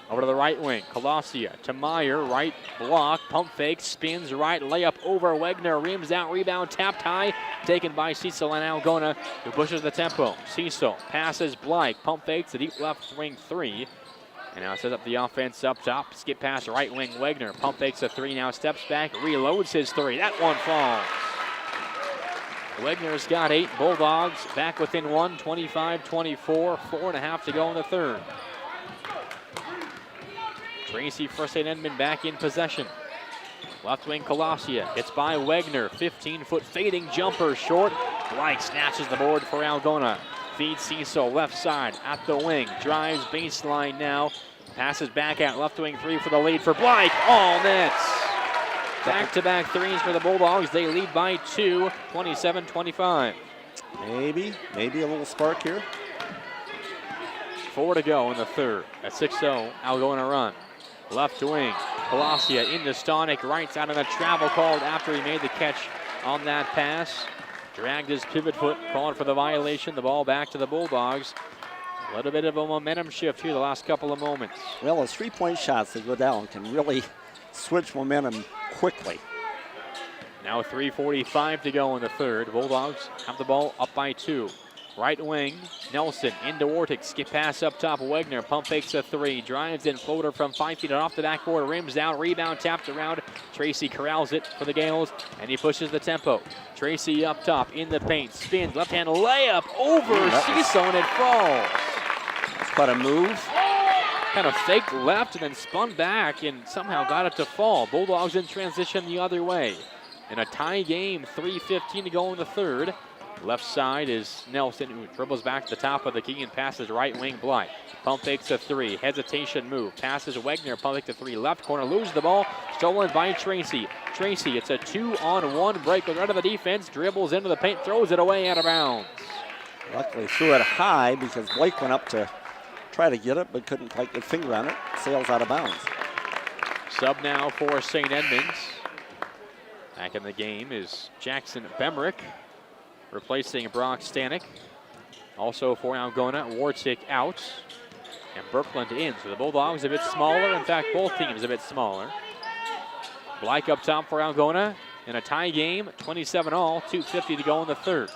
Over to the right wing. Colasia to Meyer. Right block. Pump fake. Spins right. Layup over Wegner. Rims out. Rebound tapped high. Taken by Cecil and Algona, who pushes the tempo. Cecil passes Blythe. Pump fakes the deep left wing 3. And now sets up the offense up top. Skip pass right wing Wegner. Pump fakes a 3. Now steps back. Reloads his 3. That one falls. Wegner's got 8. Bulldogs back within 1. 25-24. 4.5 to go in the third. Tracy for St. Edmond back in possession. Left wing Colasia gets by Wegner. 15-foot fading jumper short. Blythe snatches the board for Algona. Feeds Cecil left side at the wing. Drives baseline now. Passes back out left wing 3 for the lead for Blythe. All nets. Back-to-back threes for the Bulldogs. They lead by 2, 27-25. Maybe a little spark here. 4 to go in the third. At 6-0, Algona run. Left wing, Colasia into Stonick. Right side on a travel called after he made the catch on that pass. Dragged his pivot foot, called for the violation. The ball back to the Bulldogs. A little bit of a momentum shift here the last couple of moments. Well, those 3-point shots that go down can really switch momentum quickly. Now 3:45 to go in the third. Bulldogs have the ball up by 2. Right wing, Nelson into Wartic. Skip pass up top. Wegner pump fakes a 3. Drives in floater from 5 feet and off the backboard. Rims down. Rebound tapped around. Tracy corrals it for the Gales and he pushes the tempo. Tracy up top in the paint. Spins. Left hand layup over Cecil and it falls. That's quite a move. Kind of faked left and then spun back and somehow got it to fall. Bulldogs in transition the other way. In a tie game, 3:15 to go in the third. Left side is Nelson, who dribbles back to the top of the key and passes right wing Blythe. Pump fakes a 3. Hesitation move. Passes Wegner. Pump fakes a 3. Left corner. Loses the ball. Stolen by Tracy. Tracy, it's a 2-on-1 break with right of the defense. Dribbles into the paint. Throws it away out of bounds. Luckily threw it high because Blake went up to try to get it but couldn't quite get a finger on it. Sails out of bounds. Sub now for St. Edmonds. Back in the game is Jackson Bemrick, replacing Brock Stanek. Also for Algona, Wartic out and Birkland in. So the Bulldogs a bit smaller. In fact, both teams a bit smaller. Blythe up top for Algona in a tie game, 27-all, 2:50 to go in the third.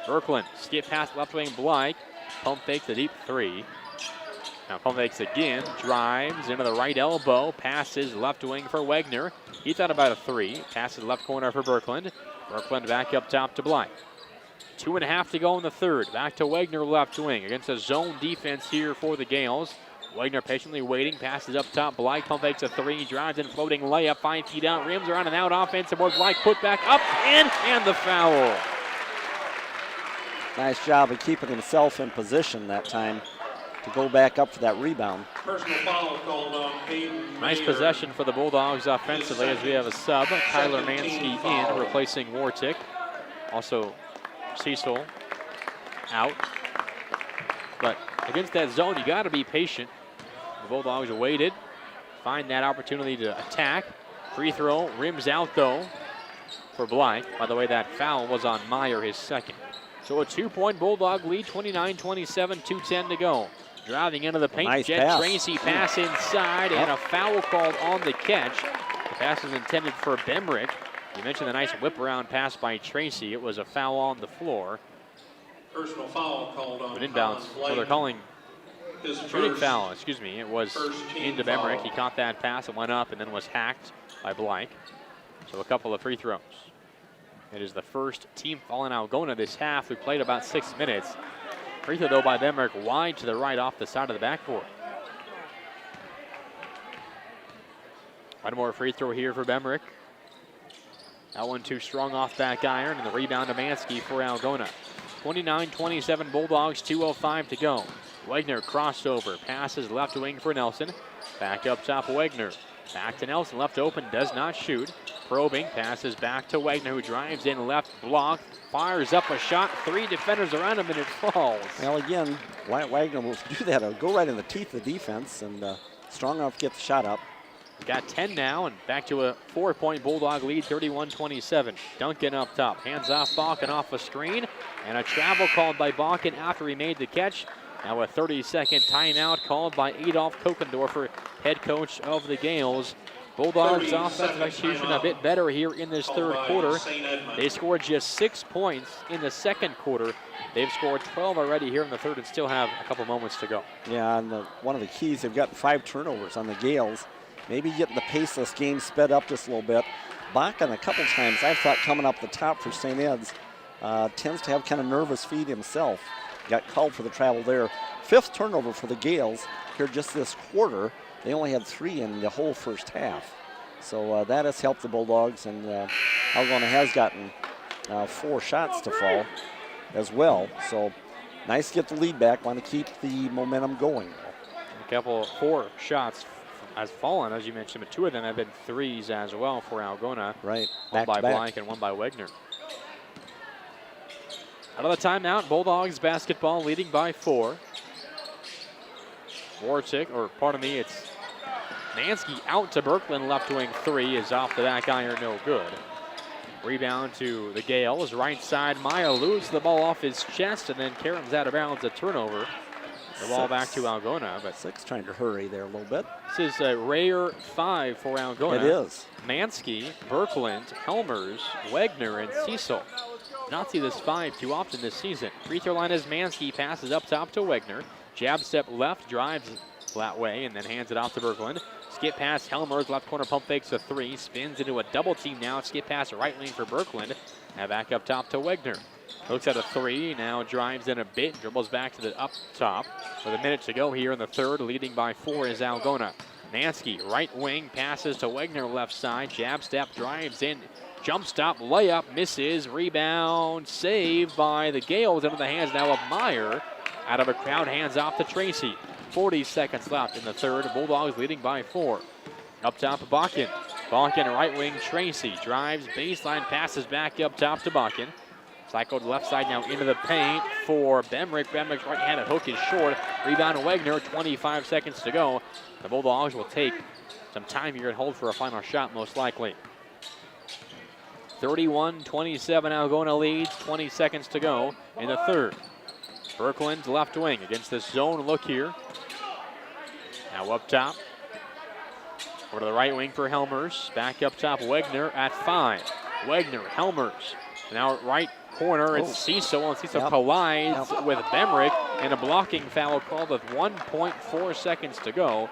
Birkland, skip past left wing Blythe, pump fakes a deep 3. Now pump fakes again, drives into the right elbow, passes left wing for Wegner. He thought about a 3, passes left corner for Birkland. Birkland back up top to Blythe. 2.5 to go in the third. Back to Wegner left wing against a zone defense here for the Gales. Wegner patiently waiting, passes up top. Blythe pump fakes a 3, drives in floating layup, 5 feet out, rims around and out, offensive board. Blythe put back up, in, and the foul. Nice job of keeping himself in position that time to go back up for that rebound. Personal foul called on Hayden. Nice possession for the Bulldogs offensively as we have a sub. Tyler Mansky in, replacing Wartic. Also Cecil out. But against that zone, you got to be patient. The Bulldogs waited, find that opportunity to attack. Free throw, rims out though for Blythe. By the way, that foul was on Meyer, his second. So a 2-point Bulldog lead, 29-27, 2:10 to go. Driving into the paint, nice Jed pass. Tracy pass inside and a foul called on the catch. The pass was intended for Bemrick. You mentioned the nice whip around pass by Tracy. It was a foul on the floor. Personal foul called on An inbounds, so they're calling his shooting first foul, excuse me. It was into Bemrick. He caught that pass, it went up and then was hacked by Blythe. So a couple of free throws. It is the first team foul in Algona this half. We played about 6 minutes. Free throw though by Bemrick, wide to the right off the side of the backboard. One more free throw here for Bemrick. That one too strong off back iron, and the rebound to Mansky for Algona. 29-27 Bulldogs, 2:05 to go. Wegner crossover, passes left wing for Nelson. Back up top, Wegner. Back to Nelson, left open, does not shoot. Probing, passes back to Wegner, who drives in left block, fires up a shot, 3 defenders around him, and it falls. Well, again, Wagner will do that. It'll go right in the teeth of the defense and strong enough to get the shot up. Got 10 now, and back to a 4-point Bulldog lead, 31-27. Duncan up top, hands off Balkin off a screen, and a travel called by Balkin after he made the catch. Now a 30-second timeout called by Adolf Kokendorfer, head coach of the Gales. Bulldogs offensive execution a bit better here in this third quarter. They scored just 6 points in the second quarter. They've scored 12 already here in the third and still have a couple moments to go. Yeah, and one of the keys, they've got 5 turnovers on the Gales. Maybe getting the pace of this game sped up just a little bit. Balkin a couple times, I've thought coming up the top for St. Ed's, tends to have kind of nervous feet himself. Got called for the travel there. 5th turnover for the Gales here just this quarter. They only had 3 in the whole first half. So that has helped the Bulldogs, and Algona has gotten 4 shots to fall as well. So nice to get the lead back. Want to keep the momentum going. A couple, 4 shots has fallen, as you mentioned, but 2 of them have been 3s as well for Algona. Right. One by Blank and one by Wegner. Out of the timeout, Bulldogs basketball leading by 4. It's Mansky out to Berkland, left wing 3 is off the back iron, no good. Rebound to the Gales, right side, Maya loses the ball off his chest and then caroms out of bounds, a turnover. The ball back to Algona, but 6 trying to hurry there a little bit. This is a rare 5 for Algona. It is. Mansky, Berkland, Helmers, Wegner, and Cecil. Not see this 5 too often this season. Free throw line is Mansky, passes up top to Wegner. Jab step left, drives that way, and then hands it off to Berkland. Skip pass, Helmers, left corner pump fakes a 3, spins into a double team now. Skip pass, right lane for Berkland. Now back up top to Wegner. Looks at a 3, now drives in a bit, dribbles back to the up top. With a minute to go here in the third, leading by 4 is Algona. Mansky, right wing, passes to Wegner left side. Jab step, drives in, jump stop, layup, misses, rebound, saved by the Gales into the hands now of Meyer. Out of a crowd, hands off to Tracy. 40 seconds left in the third, Bulldogs leading by 4. Up top, Balkin. Balkin, right wing, Tracy. Drives, baseline, passes back up top to Balkin. Cycled left side now into the paint for Bemrick. Bemrick's right-handed hook is short. Rebound to Wegner, 25 seconds to go. The Bulldogs will take some time here and hold for a final shot, most likely. 31-27, Algona leads, 20 seconds to go in the third. Berkland's left wing against this zone look here. Now up top. Over to the right wing for Helmers. Back up top, Wegner at 5. Wegner, Helmers. Now right corner, it's Cecil, and Cecil collides with Bemrick, and a blocking foul called with 1.4 seconds to go.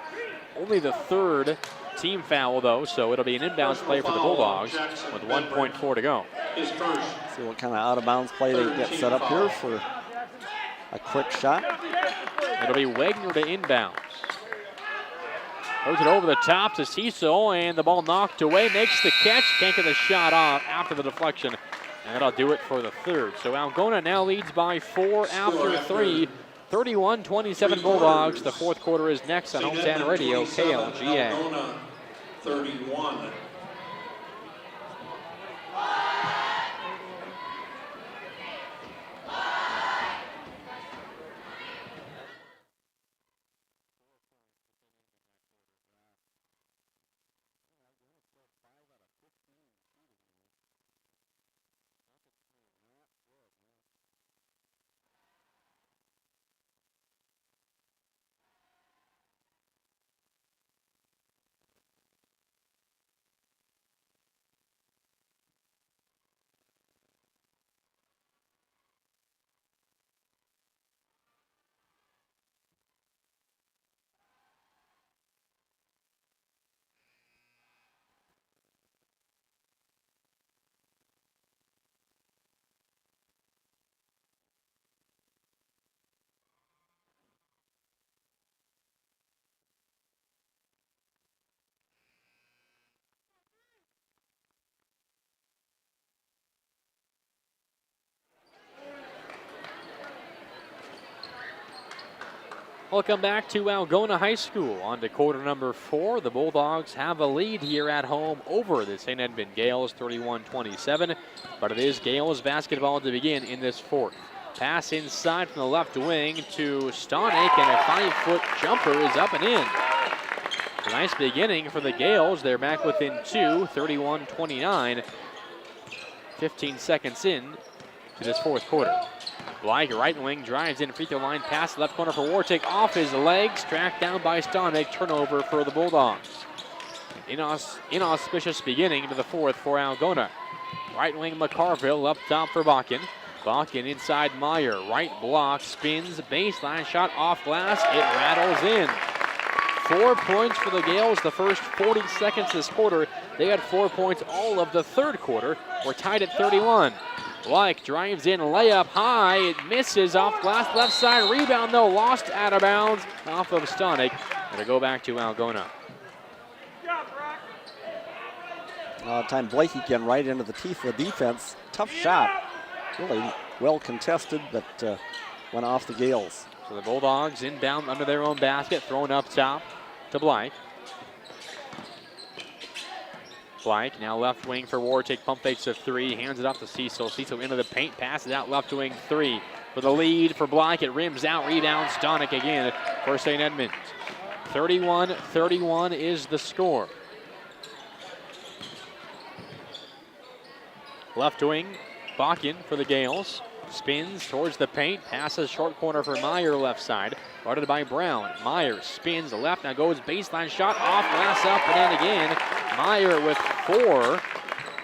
Only the third team foul, though, so it'll be an inbounds play for the Bulldogs with 1.4 to go. See what kind of out-of-bounds play they get set up here for a quick shot. It'll be Wegner to inbounds. Throws it over the top to Cecil, and the ball knocked away, makes the catch, can't get the shot off after the deflection, and that'll do it for the third. So Algona now leads by 4 after 3. 31-27 Bulldogs. The fourth quarter is next on Hometown Radio, KLGA. 31. Welcome back to Algona High School. On to quarter number 4. The Bulldogs have a lead here at home over the Saint Edmond Gales, 31-27. But it is Gales basketball to begin in this fourth. Pass inside from the left wing to Stonick, and a 5-foot jumper is up and in. a nice beginning for the Gales. They're back within 2, 31-29. 15 seconds in to this fourth quarter. Blyke, right wing, drives in, free throw line, pass left corner for Wartic, off his legs, tracked down by Stonick, turnover for the Bulldogs. Inauspicious beginning to the fourth for Algona. Right wing McCarville up top for Bakken. Bakken inside Meyer, right block, spins, baseline shot off glass, it rattles in. 4 points for the Gales the first 40 seconds this quarter. They had 4 points all of the third quarter. We're tied at 31. Blyke drives in, layup high, it misses off glass, left side, rebound though, lost out of bounds off of Stonick. It'll go back to Algona. Time Blake again right into the teeth of the defense. Tough shot. Really well contested, but went off the Gales. So the Bulldogs inbound under their own basket, thrown up top to Blyke. Blyke now left wing for Wartic, pump fakes a three, hands it off to Cecil. Cecil into the paint, passes out left wing three. For the lead for Blyke, it rims out, rebound, Stonick again for St. Edmond. 31-31 is the score. Left wing, Bakken for the Gales. Spins towards the paint, passes short corner for Meyer left side. Guarded by Brown. Meyer spins left, now goes baseline shot off glass up and in again. Meyer with 4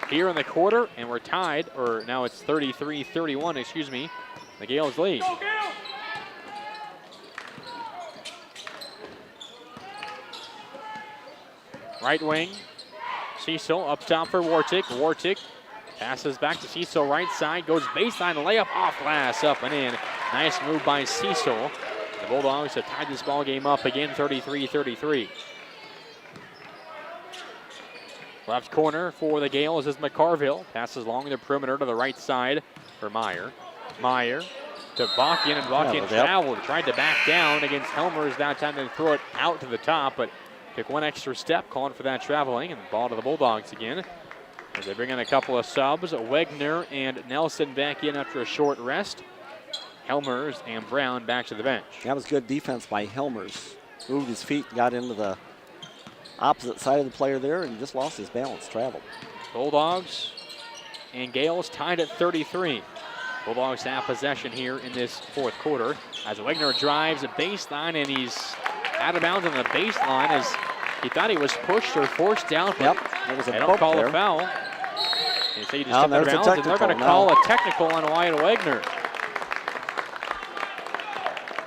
here in the quarter, and we're tied, or now it's 33-31, excuse me. The Gales lead. Right wing, Cecil up top for Wartic. Wartic passes back to Cecil right side, goes baseline, layup off glass, up and in. Nice move by Cecil. The Bulldogs have tied this ball game up again, 33-33. Left corner for the Gales is McCarville. Passes along the perimeter to the right side for Meyer. Meyer to Bakken, and Bakken traveled, tried to back down against Helmers that time, and throw it out to the top, but took one extra step, calling for that traveling, and the ball to the Bulldogs again. As they bring in a couple of subs, Wegner and Nelson back in after a short rest. Helmers and Brown back to the bench. That was good defense by Helmers. Moved his feet, got into the opposite side of the player there, and just lost his balance, traveled. Bulldogs and Gales tied at 33. Bulldogs have possession here in this fourth quarter. As Wegner drives a baseline, and he's out of bounds on the baseline as he thought he was pushed or forced down. Yep, there was a they don't bump call there. a foul. They say he just stepped out of there's a bounds, and they're going to technical call now. a technical on Wyatt Wegner.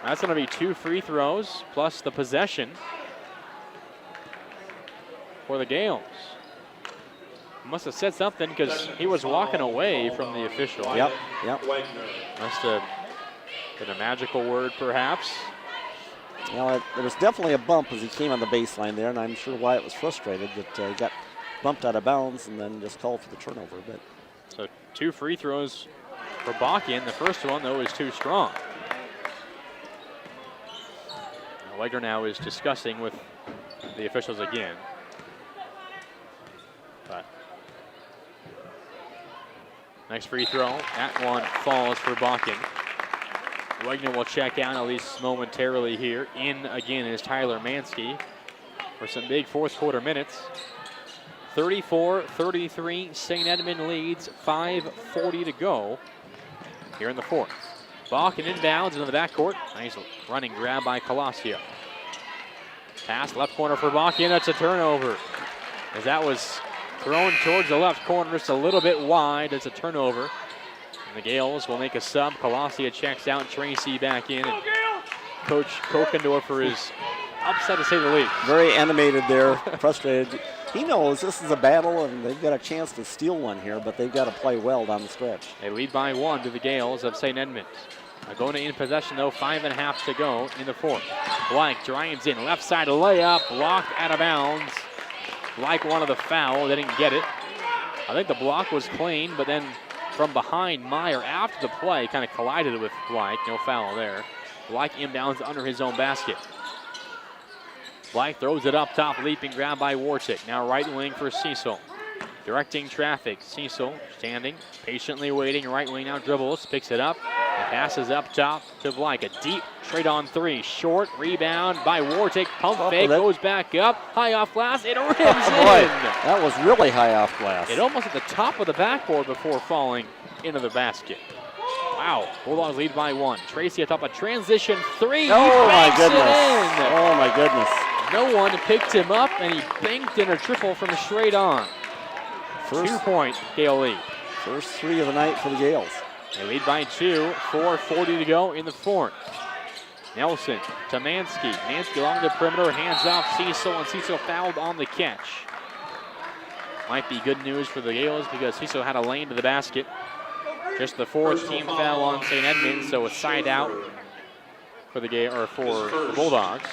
That's going to be 2 free throws plus the possession for the Gales. Must have said something because he was walking away from the official. Yep. Must have been a magical word, perhaps. Well, there was definitely a bump as he came on the baseline there, and I'm sure Wyatt was frustrated that he got bumped out of bounds and then just called for the turnover. But So 2 free throws for Bakken. The first one, though, is too strong. Wegner now is discussing with the officials again. But next free throw, that one falls for Bakken. Wegner will check out at least momentarily here. In again is Tyler Mansky for some big fourth quarter minutes. 34-33, St. Edmond leads, 5:40 to go here in the fourth. Bakken inbounds into the backcourt. Nice running grab by Colacio. Pass left corner for Bakken. That's a turnover. As that was thrown towards the left corner, just a little bit wide. It's a turnover. And the Gales will make a sub. Colacio checks out. Tracy back in. And Coach Kokendorfer is upset to say the least. very animated there, frustrated. He knows this is a battle and they've got a chance to steal one here, but they've got to play well down the stretch. They lead by 1 to the Gales of St. Edmond. Agona in possession, though, 5.5 to go in the fourth. Blyke drives in, left side layup, blocked out of bounds. Blyke wanted the foul, they didn't get it. I think the block was clean, but then from behind, Meyer, after the play, kind of collided with Blyke. No foul there. Blyke inbounds under his own basket. Blyke throws it up top, leaping grab by Wartic. Now right wing for Cecil. Directing traffic. Cecil standing, patiently waiting. Right wing now dribbles, picks it up, and Passes up top to Blyke. A deep straight on three. Short rebound by Wartic. Pump Up fake, with it. goes back up. High off glass. It rims Boy, in. that was really high off glass. It almost at the top of the backboard before falling into the basket. Wow. Bulldogs lead by 1. Tracy atop a transition three. He Oh my banks goodness. it in. Oh my goodness. No one picked him up, and he banked in a triple from straight on. First, 2-point Gale lead. first 3 of the night for the Gales. They lead by 2, 4:40 to go in the fourth. Nelson to Mansky. Mansky along the perimeter, hands off Cecil, and Cecil fouled on the catch. Might be good news for the Gales because Cecil had a lane to the basket. Just the 4th team foul on Saint Edmond, so a side out for the the Bulldogs.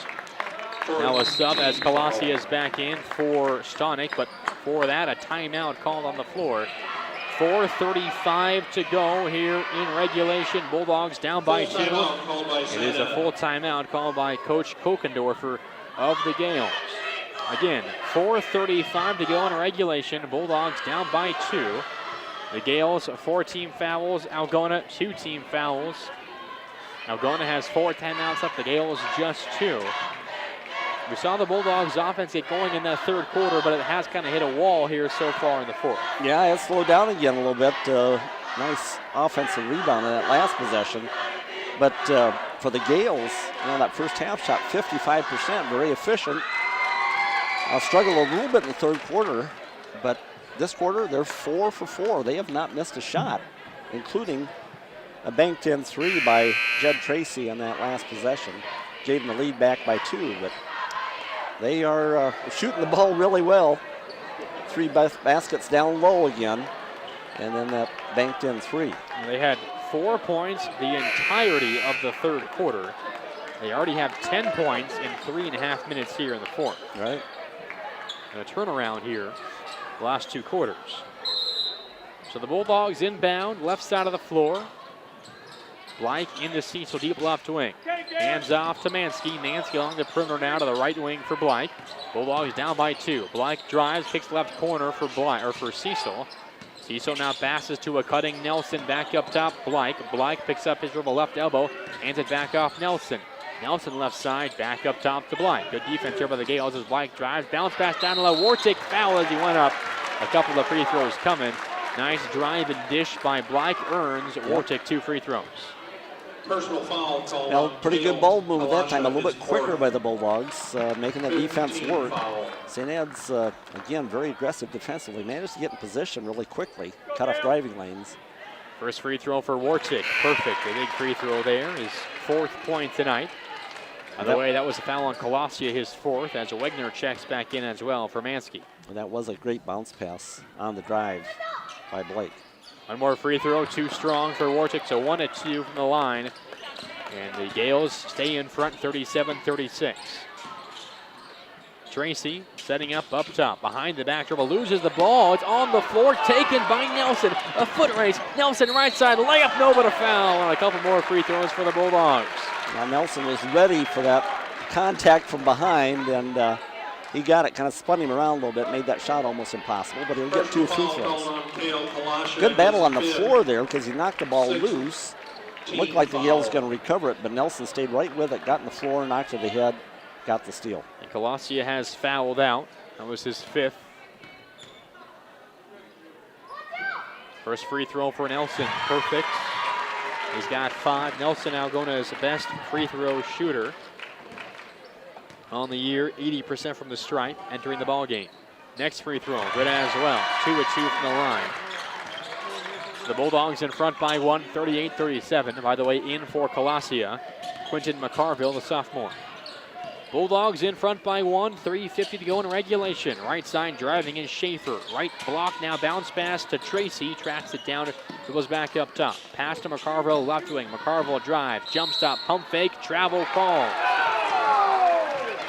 Now a sub as Colossia is back in for Stonick, but for that, a timeout called on the floor. 4:35 to go here in regulation. Bulldogs down by 2. It is a full timeout called by Coach Kokendorfer of the Gales. Again, 4:35 to go in regulation. Bulldogs down by 2. The Gales, 4 team fouls. Algona, 2 team fouls. Algona has 4 timeouts left. The Gales just 2. We saw the Bulldogs offense get going in that third quarter, but it has kind of hit a wall here so far in the fourth. Yeah, it slowed down again a little bit. Nice offensive rebound in that last possession. But for the Gales, that first half shot 55%, very efficient. Struggled a little bit in the third quarter, but this quarter they're 4 for 4. They have not missed a shot, including a banked in 3 by Jed Tracy on that last possession. Gave them the lead back by 2, but they are shooting the ball really well. 3 baskets down low again, and then that banked in 3. They had 4 points the entirety of the third quarter. They already have 10 points in 3.5 minutes here in the fourth. Right. And a turnaround here the last 2 quarters. So the Bulldogs inbound, left side of the floor. Blyke into Cecil, deep left wing. Hands off to Mansky. Mansky along the perimeter now to the right wing for Blyke. Bulldogs down by 2. Blyke drives, kicks left corner for for Cecil. Cecil now passes to a cutting Nelson back up top. Blyke picks up his dribble left elbow, hands it back off Nelson. Nelson left side, back up top to Blyke. Good defense here by the Gales as Blyke drives. Bounce pass down to low. Wartic foul as he went up. A couple of free throws coming. Nice drive and dish by Blyke earns Wartic 2 free throws. Personal foul called. Now, pretty good ball movement that time, a little bit quicker by the Bulldogs, making the defense work. St. Ed's, again, very aggressive defensively. Managed to get in position really quickly, cut off driving lanes. First free throw for Wartic. Perfect. A big free throw there. His 4th point tonight. By the way, that was a foul on Colossia, his 4th, as Wegner checks back in as well for Mansky. And that was a great bounce pass on the drive by Blake. One more free throw, too strong for Wartic, so 1 of 2 from the line. And the Gales stay in front, 37-36. Tracy setting up top, behind the back dribble, loses the ball. It's on the floor, taken by Nelson. A foot race. Nelson right side, layup, no, but a foul. And a couple more free throws for the Bulldogs. Now Nelson was ready for that contact from behind, and he got it, kind of spun him around a little bit, made that shot almost impossible, but he'll get 2 free throws. Good battle on the floor there because he knocked the ball loose. Looked like the Gales going to recover it, but Nelson stayed right with it, got in the floor, knocked it ahead, got the steal. And Colossia has fouled out. That was his 5th. First free throw for Nelson, perfect. He's got 5. Nelson Algona's best free throw shooter on the year, 80% from the stripe, entering the ball game. Next free throw, good as well. 2 of 2 from the line. The Bulldogs in front by 1, 38-37. By the way, in for Colossia, Quinton McCarville, the sophomore. Bulldogs in front by 1, 3:50 to go in regulation. Right side driving is Schaefer. Right block now, bounce pass to Tracy. Tracks it down, goes back up top. Pass to McCarville, left wing. McCarville drive, jump stop, pump fake, travel call.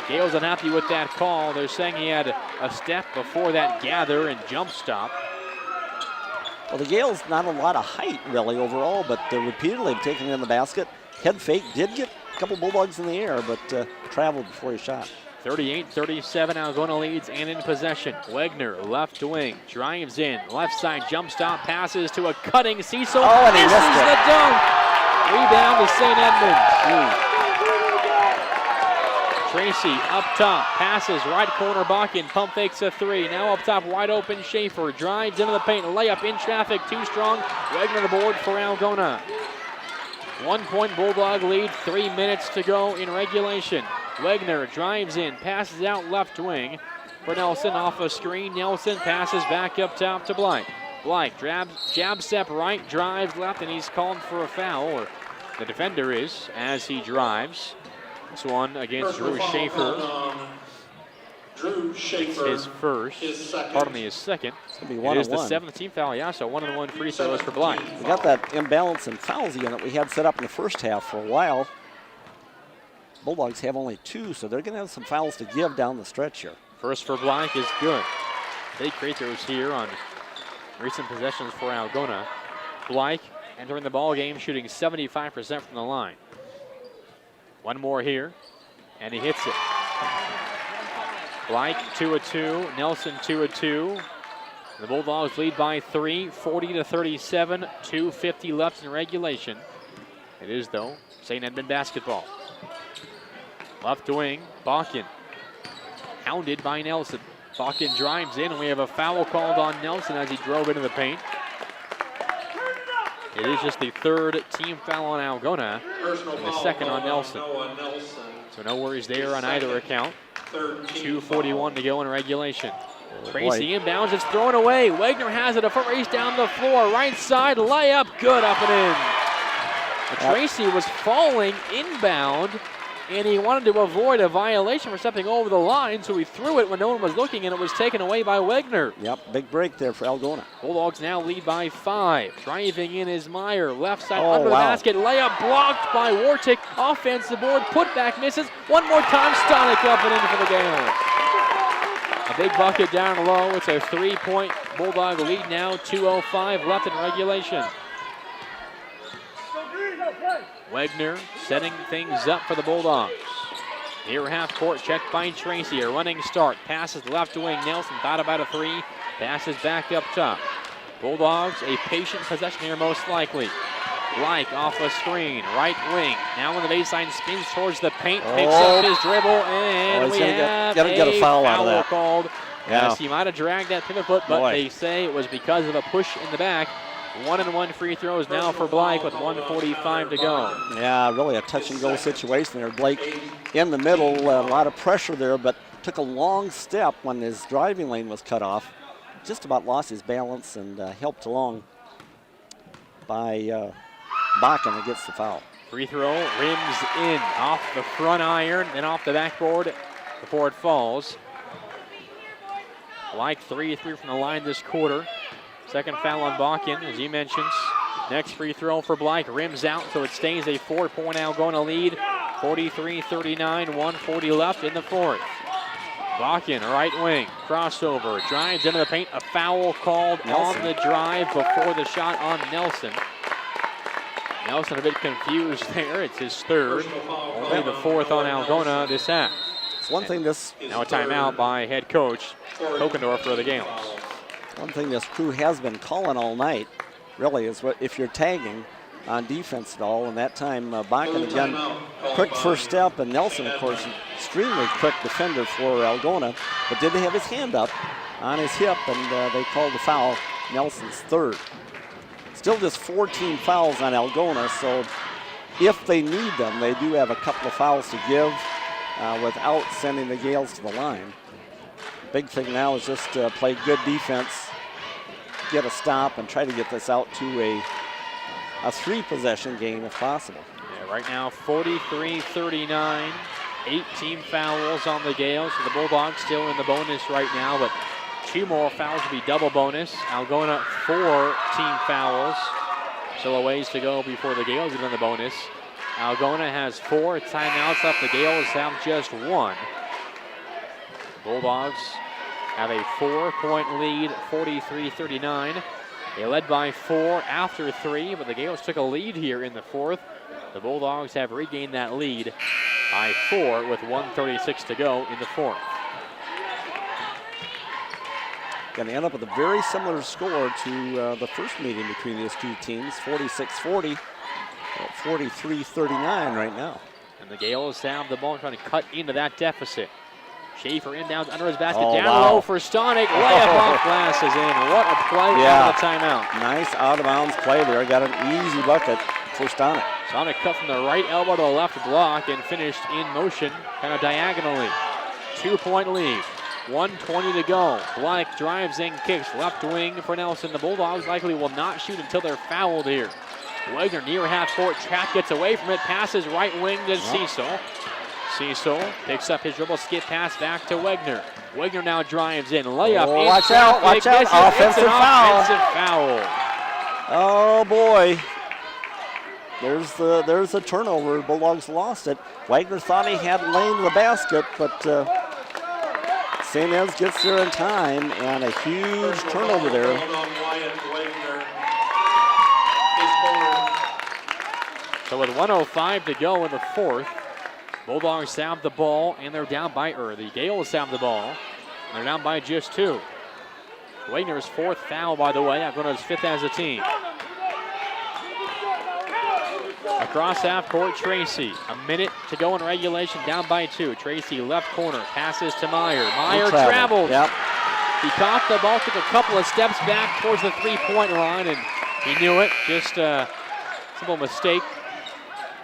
Gales unhappy with that call. They're saying he had a step before that gather and jump stop. Well, the Gales, not a lot of height really overall, but repeatedly taking it in the basket. Head fake, did get a couple Bulldogs in the air, but traveled before he shot. 38-37, Algona leads and in possession. Wegner, left wing, drives in, left side jump stop, passes to a cutting Cecil. Oh, and he missed the dunk. Rebound to St. Edmond. Tracy up top, passes right corner, Bakken, pump fakes a three. Now up top, wide open, Schaefer drives into the paint, layup in traffic, too strong. Wagner the board for Algona. 1 point Bulldog lead, 3 minutes to go in regulation. Wagner drives in, passes out left wing for Nelson off a screen. Nelson passes back up top to Blythe. Blythe jab step right, drives left, and he's called for a foul, or the defender is, as he drives. This one against Drew Schaefer. Drew Schaefer. His first. His second. Pardon me, his second. It's going to be It is the 1-on-1. 7th team foul, yeah, so 1-on-1 free throws for Blythe. We got that imbalance in fouls again that we had set up in the first half for a while. Bulldogs have only 2, so they're going to have some fouls to give down the stretch here. First for Blythe is good. Big free throws here on recent possessions for Algona. Blythe entering the ball game shooting 75% from the line. One more here, and he hits it. Blythe 2 of 2, Nelson 2 of 2. The Bulldogs lead by 3, 40-37, 2:50 left in regulation. It is, though, St. Edmond basketball. Left wing, Bakken, hounded by Nelson. Bakken drives in, and we have a foul called on Nelson as he drove into the paint. It is just the 3rd team foul on Algona, and the 2nd on Nelson. So no worries there on either account. 2:41 to go in regulation. Tracy inbounds, it's thrown away. Wagner has it, a foot race down the floor. Right side, layup, good, up and in. Tracy was falling inbound, and he wanted to avoid a violation for stepping over the line, so he threw it when no one was looking, and it was taken away by Wagner. Yep, big break there for Algona. Bulldogs now lead by 5. Driving in is Meyer. Left side under the basket. Layup blocked by Wartic. Offensive board. Putback misses. One more time. Stonick up and in for the Gales. A big bucket down low. It's a 3-point Bulldog lead now. 2:05 left in regulation. Wagner setting things up for the Bulldogs. Near half court, checked by Tracy. A running start. Passes left wing. Nelson thought about a 3. Passes back up top. Bulldogs, a patient possession here most likely. Blythe off a screen. Right wing. Now on the baseline, spins towards the paint. Picks up his dribble, and we have get a foul out of that. Called. Yeah. Yes, he might have dragged that pivot foot, but they say it was because of a push in the back. 1-and-1 free throws now for Blythe with 1:45 to go. Yeah, really a touch-and-go situation there. Blake in the middle, a lot of pressure there, but took a long step when his driving lane was cut off. Just about lost his balance and helped along by Bakken that gets the foul. Free throw, rims in, off the front iron, then off the backboard before it falls. Blythe 3 of 3 from the line this quarter. Second foul on Bakken, as he mentions. Next free throw for Blythe, rims out, so it stays a 4-point Algona lead. 43-39, 1:40 left in the 4th. Bakken, right wing, crossover, drives into the paint. A foul called on the drive before the shot on Nelson. Nelson a bit confused there. It's his 3rd, only the 4th on Algona this half. It's one thing this... Now a timeout by head coach Kokendorf for the Gales. One thing this crew has been calling all night, really, is what if you're tagging on defense at all, and that time Bakken again, quick first step, and Nelson, of course, extremely quick defender for Algona, but did have his hand up on his hip, and they called the foul, Nelson's 3rd. Still just 14 fouls on Algona, so if they need them, they do have a couple of fouls to give without sending the Gales to the line. Big thing now is just play good defense, get a stop, and try to get this out to a 3-possession game if possible. Yeah, right now 43-39, 18 fouls on the Gales. So the Bulldogs still in the bonus right now, but 2 more fouls will be double bonus. Algona 4 team fouls. Still a ways to go before the Gales get in the bonus. Algona has 4 timeouts left. The Gales have just 1. Bulldogs have a 4-point lead, 43-39. They led by 4 after 3, but the Gales took a lead here in the 4th. The Bulldogs have regained that lead by 4 with 1:36 to go in the 4th. Going to end up with a very similar score to the first meeting between these two teams, 46-40. At 43-39 right now. And the Gales have the ball trying to cut into that deficit. Schaefer inbounds under his basket, Oh, down wow. low for Stonic. Layup off glass is in. What a play out of the timeout. Nice out-of-bounds play there. Got an easy bucket for Stonic. Stonic cut from the right elbow to the left block and finished in motion, kind of diagonally. 2-point lead. 1:20 to go. Black drives and kicks left wing for Nelson. The Bulldogs likely will not shoot until they're fouled here. Wagner near half court. Trap gets away from it. Passes right wing to Cecil. Cecil picks up his dribble, skip pass back to Wagner. Wagner now drives in. Layup. Oh, in watch out, traffic. watch out. Misses. It's Offensive an foul. offensive foul. Oh boy. There's the turnover. Bulldogs lost it. Wagner thought he had lane the basket, but St. Ed's gets there in time, and a huge turnover there. So with 1:05 to go in the fourth, Bulldogs have the ball, and they're down by, the Gales have the ball, and they're down by just 2. Wagner's 4th foul, by the way, Algona's 5th as a team. Across half court, Tracy. A minute to go in regulation, down by 2. Tracy left corner, passes to Meyer. Meyer travels. Yep. He caught the ball, took a couple of steps back towards the 3-point line, and he knew it. Just a simple mistake.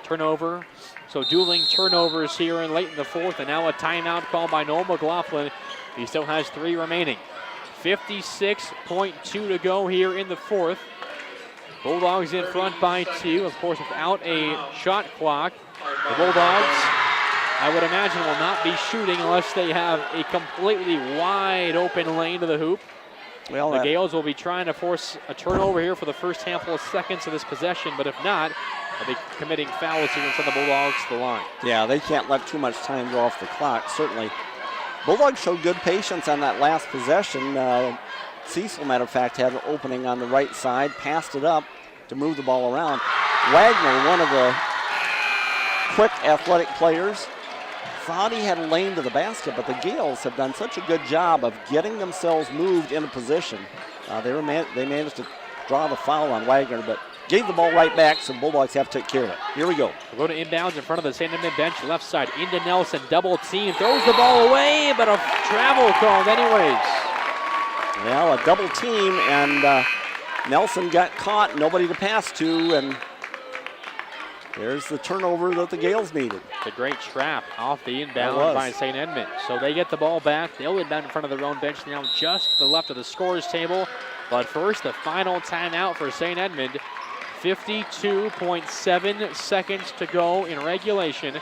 Turnover. So dueling turnovers here in late in the fourth, and now a timeout called by Noel McLaughlin. He still has 3 remaining. 56.2 to go here in the fourth. Bulldogs in front by 2, of course, without a shot clock. The Bulldogs, I would imagine, will not be shooting unless they have a completely wide open lane to the hoop. Well, the Gales will be trying to force a turnover here for the first handful of seconds of this possession, but if not, they'll be committing fouls here and send the Bulldogs to the line. Yeah, they can't let too much time go off the clock, certainly. Bulldogs showed good patience on that last possession. Cecil, matter of fact, had an opening on the right side, passed it up to move the ball around. Wagner, one of the quick athletic players, thought he had a lane to the basket, but the Gales have done such a good job of getting themselves moved into position. They managed to draw the foul on Wagner, but gave the ball right back, so the Bulldogs have to take care of it. Here we go. We'll go to inbounds in front of the Saint Edmond bench, left side into Nelson, double team, throws the ball away, but a travel called anyways. Well, a double team, and Nelson got caught, nobody to pass to, and there's the turnover that the Gales needed. The great trap off the inbound by Saint Edmond. So they get the ball back. They'll inbound in front of their own bench now, just to the left of the scorer's table. But first, the final timeout for Saint Edmond. 52.7 seconds to go in regulation.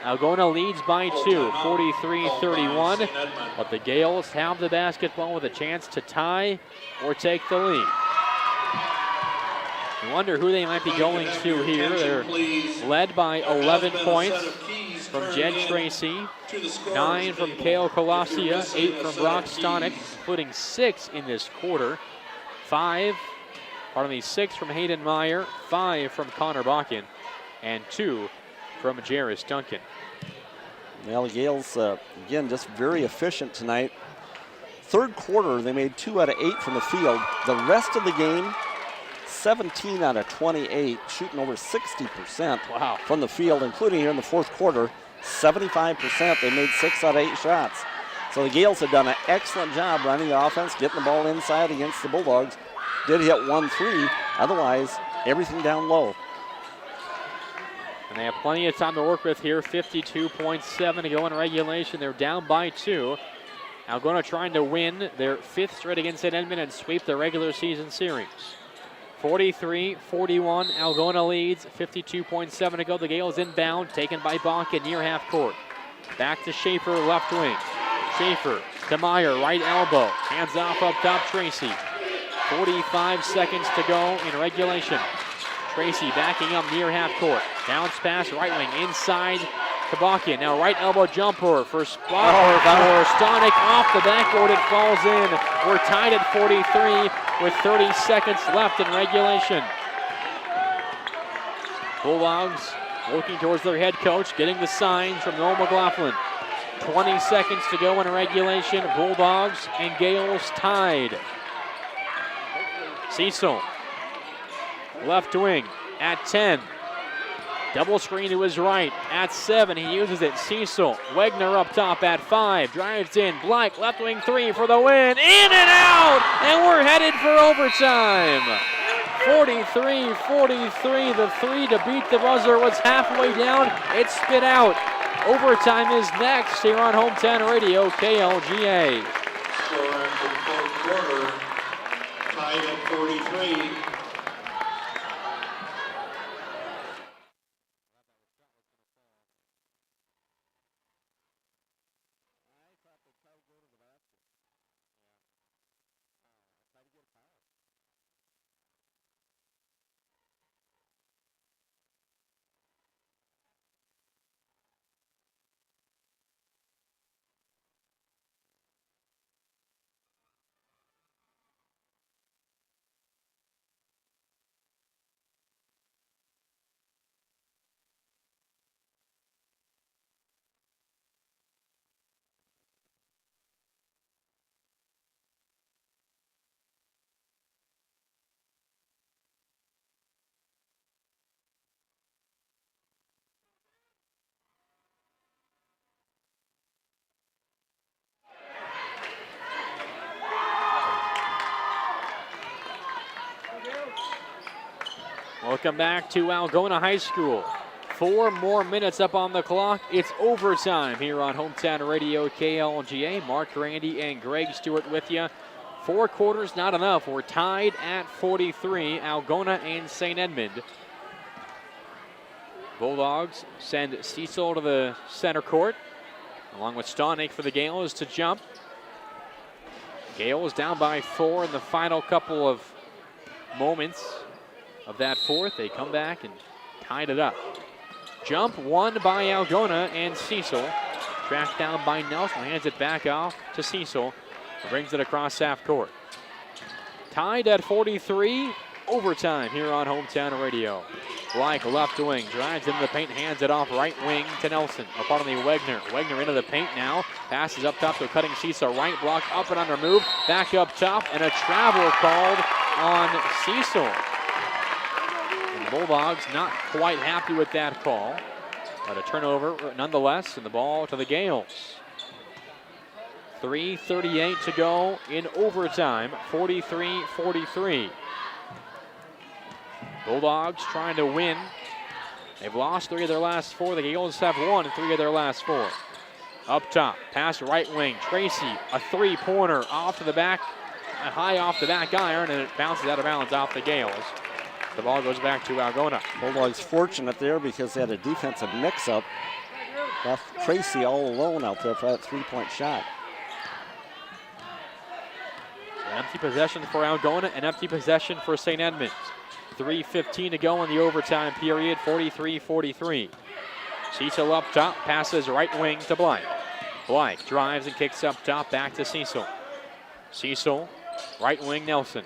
Algona leads by 2, 43-31. But the Gales have the basketball with a chance to tie or take the lead. You wonder who they might be going to here. They're led by 11 points from Jed Tracy, 9 from Kale Colasia, 8 from Brock Stonick, including 6 in this quarter. 6 from Hayden Meyer, 5 from Connor Bakken, and 2 from Jarris Duncan. Well, the Gales, again, just very efficient tonight. Third quarter, they made 2 out of 8 from the field. The rest of the game, 17 out of 28, shooting over 60% from the field, including here in the fourth quarter, 75%. They made 6 out of 8 shots. So the Gales have done an excellent job running the offense, getting the ball inside against the Bulldogs. Did hit 1 3, otherwise everything down low. And they have plenty of time to work with here. 52.7 to go in regulation. They're down by 2. Algona trying to win their 5th straight against St. Edmond and sweep the regular season series. 43-41, Algona leads, 52.7 to go. The Gales inbound, taken by Bakken near half court. Back to Schaefer, left wing. Schaefer to Meyer, right elbow. Hands off up top, Tracy. 45 seconds to go in regulation. Tracy backing up near half court. Bounce pass, right wing, inside to Bakken. Now right elbow jumper for Stonick off the backboard. It falls in. We're tied at 43 with 30 seconds left in regulation. Bulldogs looking towards their head coach, getting the signs from Noel McLaughlin. 20 seconds to go in regulation. Bulldogs and Gales tied. Cecil, left wing at 10. Double screen to his right at 7. He uses it. Cecil. Wegner up top at 5. Drives in. Blyke, left wing 3 for the win. In and out! And we're headed for overtime. 43-43. The 3 to beat the buzzer was halfway down. It spit out. Overtime is next here on Hometown Radio, KLGA. Score after the fourth quarter, tied at 43. Welcome back to Algona High School. 4 more minutes up on the clock. It's overtime here on Hometown Radio KLGA. Mark, Randy, and Greg Stewart with you. 4 quarters, not enough. We're tied at 43, Algona and Saint Edmond. Bulldogs send Cecil to the center court, along with Stonick for the Gales to jump. Gales down by 4 in the final couple of moments of that fourth. They come back and tied it up. Jump won by Algona and Cecil. Tracked down by Nelson. Hands it back off to Cecil. Brings it across half court. Tied at 43. Overtime here on Hometown Radio. Blyke left wing. Drives into the paint. Hands it off right wing to Nelson. Or pardon me, Wegner. Wegner into the paint now. Passes up top to a cutting Cecil. Right block. Up and under move. Back up top. And a travel called on Cecil. The Bulldogs not quite happy with that call, but a turnover nonetheless, and the ball to the Gales. 3:38 to go in overtime, 43-43. Bulldogs trying to win. They've lost 3 of their last 4. The Gales have won 3 of their last 4. Up top, pass right wing. Tracy, a 3-pointer off to the back, high off the back iron, and it bounces out of bounds off the Gales. The ball goes back to Algona. Bulldogs fortunate there because they had a defensive mix-up. Left Tracy all alone out there for that 3-point shot. An empty possession for Algona, an empty possession for St. Edmond. 3:15 to go in the overtime period, 43-43. Cecil up top, passes right wing to Blyke. Blyke drives and kicks up top, back to Cecil. Cecil, right wing Nelson.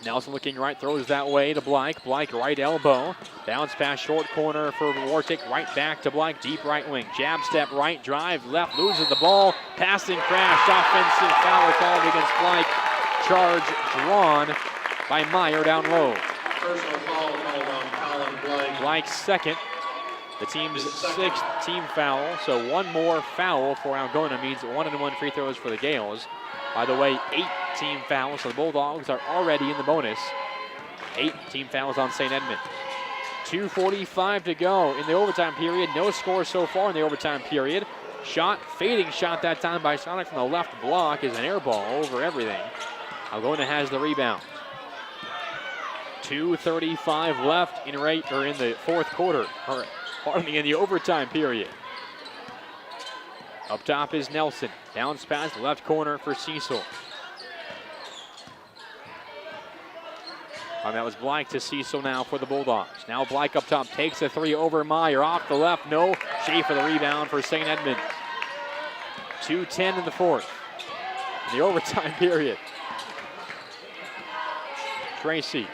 Nelson looking right, throws that way to Blyke. Blyke right elbow. Bounce pass short corner for Wartick. Right back to Blyke, deep right wing. Jab step right, drive left, loses the ball. Passing crash, offensive foul called against Blyke. Charge drawn by Meyer down low. Personal foul called on Colin Blyke. Blyke's second. The team's 6th team foul, so 1 more foul for Algona means 1-1 free throws for the Gales. By the way, 8 team fouls, so the Bulldogs are already in the bonus. 8 team fouls on St. Edmond. 2:45 to go in the overtime period. No score so far in the overtime period. Shot, fading shot that time by Stonick from the left block is an air ball over everything. Algona has the rebound. 2:35 left in the fourth quarter, or pardon me, in the overtime period. Up top is Nelson. Bounce pass, left corner for Cecil. And that was Blyke to Cecil now for the Bulldogs. Now Blyke up top takes a 3 over Meyer. Off the left, no. Shea for the rebound for St. Edmond. 2:10 in the fourth. In the overtime period. Tracy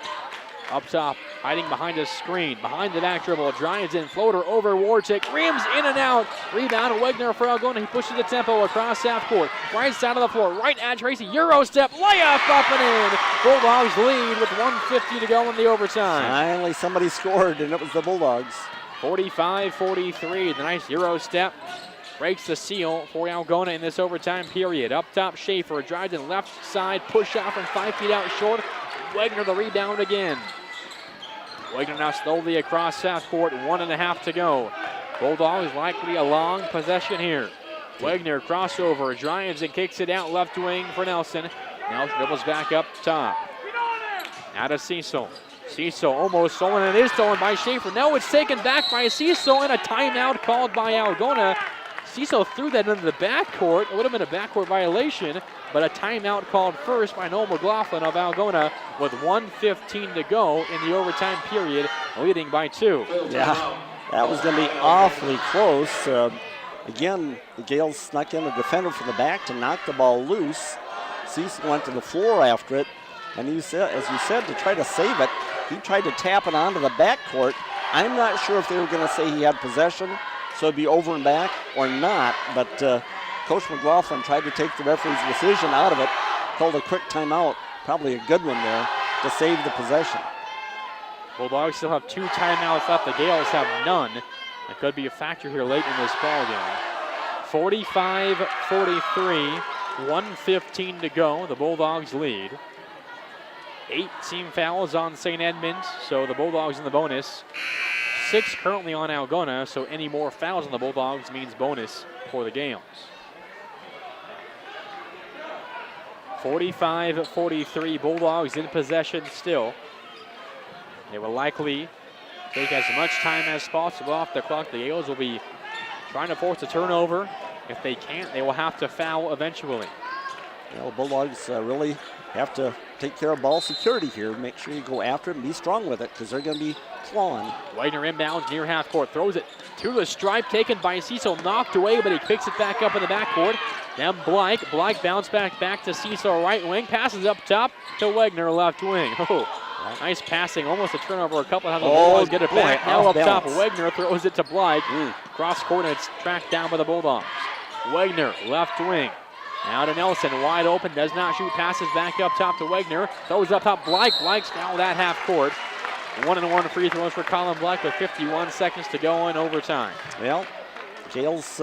up top hiding behind a screen, behind the back dribble, drives in, floater over Warchick, rims in and out, rebound Wegner for Algona. He pushes the tempo across half court, right side of the floor, right at Tracy, Euro step, layup up and in. Bulldogs lead with 1:50 to go in the overtime. Finally somebody scored, and it was the Bulldogs. 45-43, the nice Euro step breaks the seal for Algona in this overtime period. Up top, Schaefer drives in left side, push out from 5 feet out short. Wegner the rebound again. Wegner now slowly across half court, 1.5 to go. Bulldogs likely a long possession here. Wegner crossover, drives and kicks it out left wing for Nelson. Nelson dribbles back up top. Now to Cecil. Cecil almost stolen, and it is stolen by Schaefer. Now it's taken back by Cecil, and a timeout called by Algona. Cecil threw that into the backcourt. It would have been a backcourt violation, but a timeout called first by Noel McLaughlin of Algona with 1:15 to go in the overtime period, leading by 2. Yeah, that was going to be awfully close. Again, the Gales snuck in a defender from the back to knock the ball loose. Cecil went to the floor after it, and he said, as you said, to try to save it, he tried to tap it onto the backcourt. I'm not sure if they were going to say he had possession, so it'd be over and back or not, but Coach McLaughlin tried to take the referee's decision out of it, called a quick timeout, probably a good one there, to save the possession. Bulldogs still have 2 timeouts left. The Gales have none. That could be a factor here late in this ball game. 45-43, 1:15 to go. The Bulldogs lead. 8 team fouls on Saint Edmond, so the Bulldogs in the bonus. 6 currently on Algona, so any more fouls on the Bulldogs means bonus for the Gales. 45-43, Bulldogs in possession still. They will likely take as much time as possible off the clock. The Gales will be trying to force a turnover. If they can't, they will have to foul eventually. Well, the Bulldogs really have to take care of ball security here. Make sure you go after it and be strong with it, because they're going to be clawing. Wagner inbounds near half court, throws it to the stripe, taken by Cecil, knocked away, but he picks it back up in the backcourt. Then Blake bounce back to Cecil right wing, passes up top to Wegner left wing. Oh, nice passing, almost a turnover. A couple of times the Bulldogs get it back. Now up top, Wegner throws it to Blake. Cross court, and it's tracked down by the Bulldogs. Wegner left wing. Now to Nelson, wide open, does not shoot, passes back up top to Wegner, throws up top Blake. Blake's fouled at half court. 1-1 free throws for Colin Blake with 51 seconds to go in overtime. Well, Gales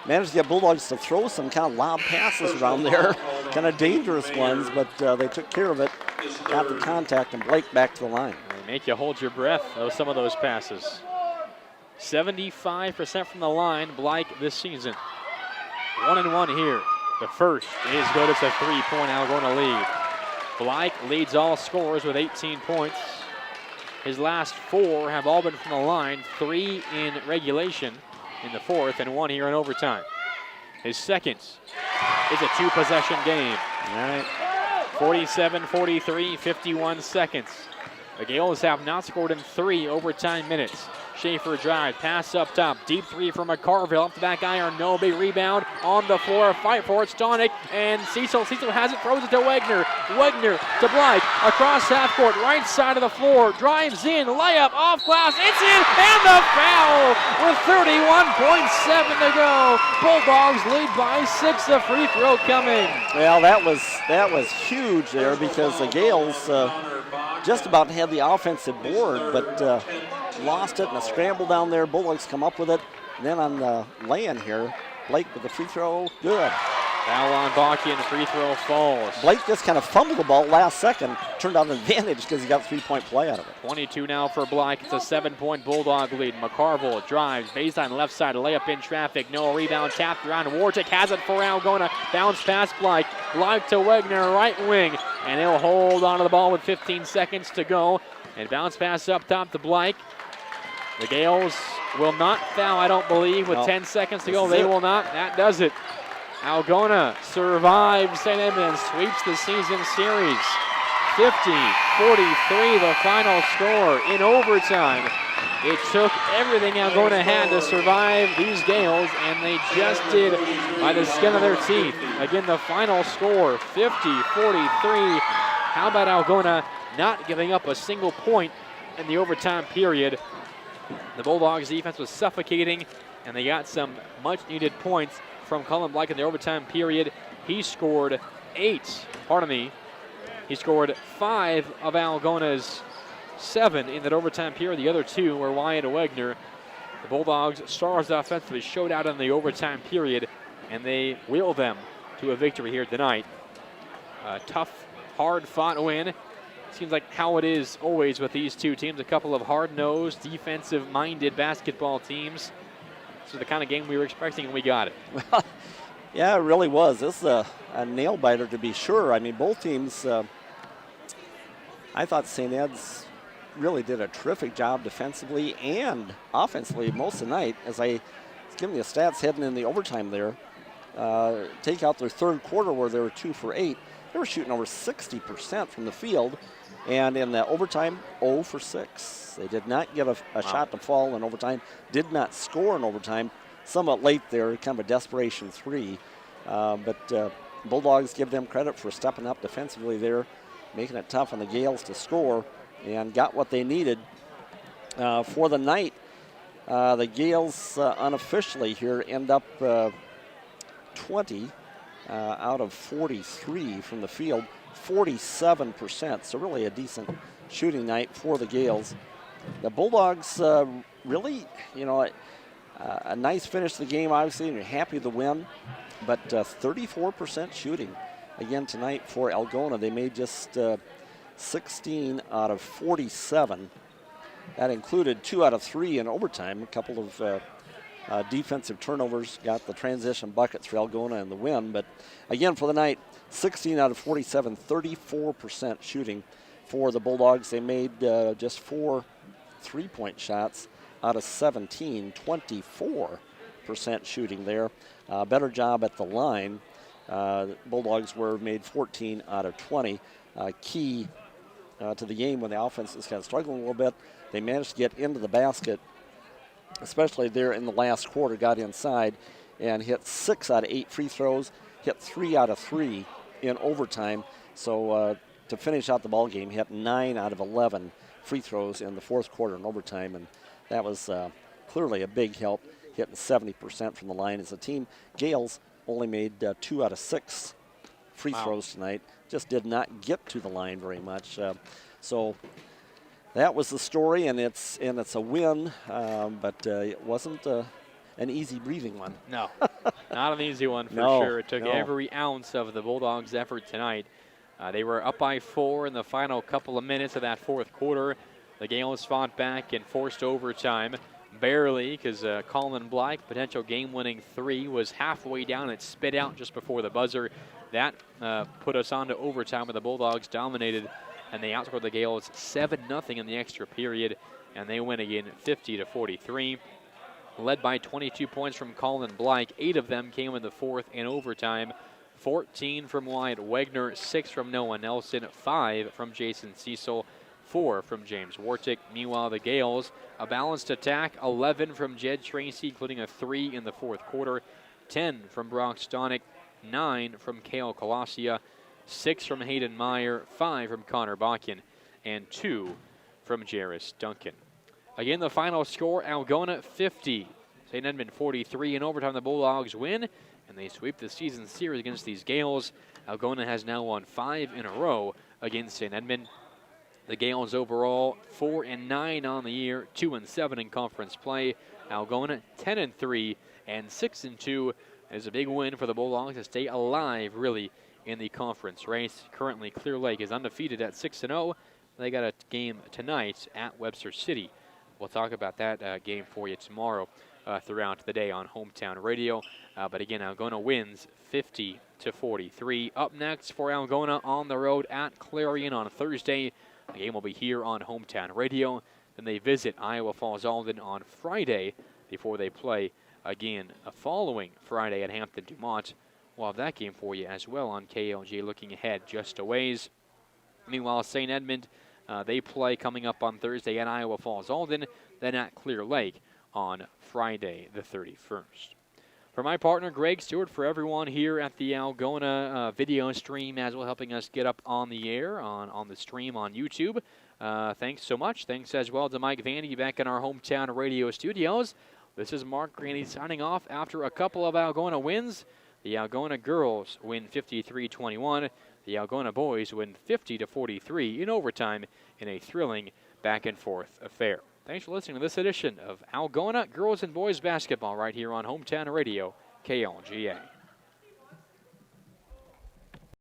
managed to get Bulldogs to throw some kind of lob passes around there, kind of dangerous ones, but they took care of it, got the contact, and Blake back to the line. They make you hold your breath, some of those passes. 75% from the line, Blake this season. 1-1 here. The first is good. It's a 3-point Algona lead. Blake leads all scorers with 18 points. His last 4 have all been from the line, 3 in regulation in the fourth, and 1 here in overtime. His second is a 2-possession game. All right. 47-43, 51 seconds. The Gales have not scored in 3 overtime minutes. Schaefer drive, pass up top, deep 3 from McCarville, off the back iron, no big rebound, on the floor, fight for it, Stonick, and Cecil has it, throws it to Wegner, Wegner to Blake, across half court, right side of the floor, drives in, layup, off glass, it's in, and the foul, with 31.7 to go. Bulldogs lead by 6, the free throw coming. Well, that was huge there, because the Gales just about had the offensive board, but lost it in a scramble down there. Bulldogs come up with it. And then on the lay-in here, Blake with the free throw, good. Foul on Baki and the free throw falls. Blake just kind of fumbled the ball last second, turned out an advantage because he got a 3-point play out of it. 22 now for Blake. It's a 7-point Bulldog lead. McCarville drives, baseline left side, layup in traffic, no rebound, tapped around. Warchick has it for Algona. Bounce past Blake. Blake to Wegner, right wing, and he'll hold onto the ball with 15 seconds to go. And bounce pass up top to Blake. The Gales will not foul, I don't believe, with 10 seconds to go. They will not. That does it. Algona survives St. Edmond, sweeps the season series. 50-43, the final score in overtime. It took everything Algona had to survive these Gales, and they just did by the skin of their teeth. Again, the final score, 50-43. how about Algona not giving up a single point in the overtime period? The Bulldogs defense was suffocating, and they got some much-needed points from Colin Black in the overtime period. He scored 8, pardon me, he scored 5 of Algona's 7 in that overtime period. The other 2 were Wyatt Wegner. The Bulldogs' stars offensively showed out in the overtime period, and they will them to a victory here tonight. A tough, hard-fought win. Seems like how it is always with these two teams, a couple of hard-nosed, defensive-minded basketball teams. This is the kind of game we were expecting, and we got it. Well, yeah, it really was. This is a nail-biter to be sure. I mean, both teams, I thought St. Ed's really did a terrific job defensively and offensively most of the night. As I was giving you the stats heading in the overtime there, take out their third quarter where they were 2 for 8, they were shooting over 60% from the field. And in the overtime, 0 for 6. They did not get a shot to fall in overtime, did not score in overtime. Somewhat late there, kind of a desperation 3. But Bulldogs give them credit for stepping up defensively there, making it tough on the Gales to score, and got what they needed for the night. The Gales unofficially here end up 20 out of 43 from the field, 47%. So really a decent shooting night for the Gales. The Bulldogs really, you know, a nice finish to the game, obviously, and you're happy with the win, but 34% shooting again tonight for Algona. They made just 16 out of 47. That included 2 out of 3 in overtime. A couple of defensive turnovers got the transition buckets for Algona in the win. But again, for the night, 16 out of 47, 34% shooting for the Bulldogs. They made just 4 3-point shots out of 17, 24% shooting there. Better job at the line. Bulldogs were made 14 out of 20. Key to the game when the offense is kind of struggling a little bit. They managed to get into the basket, especially there in the last quarter, got inside and hit 6 out of 8 free throws, hit 3 out of 3 in overtime. So to finish out the ball game, hit 9 out of 11 free throws in the fourth quarter in overtime, and that was clearly a big help, hitting 70% from the line as a team. Gales only made 2 out of 6 free throws tonight, just did not get to the line very much. So that was the story, and it's a win, but it wasn't an easy breathing one. No, not an easy one for sure. It took every ounce of the Bulldogs' effort tonight. They were up by 4 in the final couple of minutes of that fourth quarter. The Gales fought back and forced overtime. Barely, because Colin Black, potential game-winning 3, was halfway down. It spit out just before the buzzer. That put us on to overtime where the Bulldogs dominated, and they outscored the Gales 7-0 in the extra period, and they win again 50-43. Led by 22 points from Colin Black. 8 of them came in the fourth in overtime. 14 from Wyatt Wegner, 6 from Noah Nelson, 5 from Jason Cecil, 4 from James Wartick. Meanwhile, the Gales, a balanced attack, 11 from Jed Tracy, including a 3 in the fourth quarter, 10 from Brock Stonick, 9 from Kale Colasia, 6 from Hayden Meyer, 5 from Connor Bakken, and 2 from Jairus Duncan. Again, the final score, Algona 50, St. Edmond 43. In overtime, the Bulldogs win, and they sweep the season series against these Gales. Algona has now won 5 in a row against St. Edmond. The Gales overall 4-9 on the year, 2-7 in conference play. Algona 10-3 and 6-2. It's a big win for the Bulldogs to stay alive, really, in the conference race. Currently, Clear Lake is undefeated at 6-0. They got a game tonight at Webster City. We'll talk about that game for you tomorrow throughout the day on Hometown Radio. But again, Algona wins 50-43. Up next for Algona on the road at Clarion on Thursday. The game will be here on Hometown Radio. Then they visit Iowa Falls Alden on Friday before they play again following Friday at Hampton Dumont. We'll have that game for you as well on KLJ looking ahead just a ways. Meanwhile, St. Edmond, they play coming up on Thursday at Iowa Falls Alden, then at Clear Lake on Friday the 31st. For my partner, Greg Stewart, for everyone here at the Algona video stream as well, helping us get up on the air, on the stream on YouTube. Thanks so much. Thanks as well to Mike Vandy back in our hometown radio studios. This is Mark Graney signing off after a couple of Algona wins. The Algona girls win 53-21. The Algona boys win 50-43 in overtime in a thrilling back-and-forth affair. Thanks for listening to this edition of Algona Girls and Boys Basketball right here on Hometown Radio, KLGA.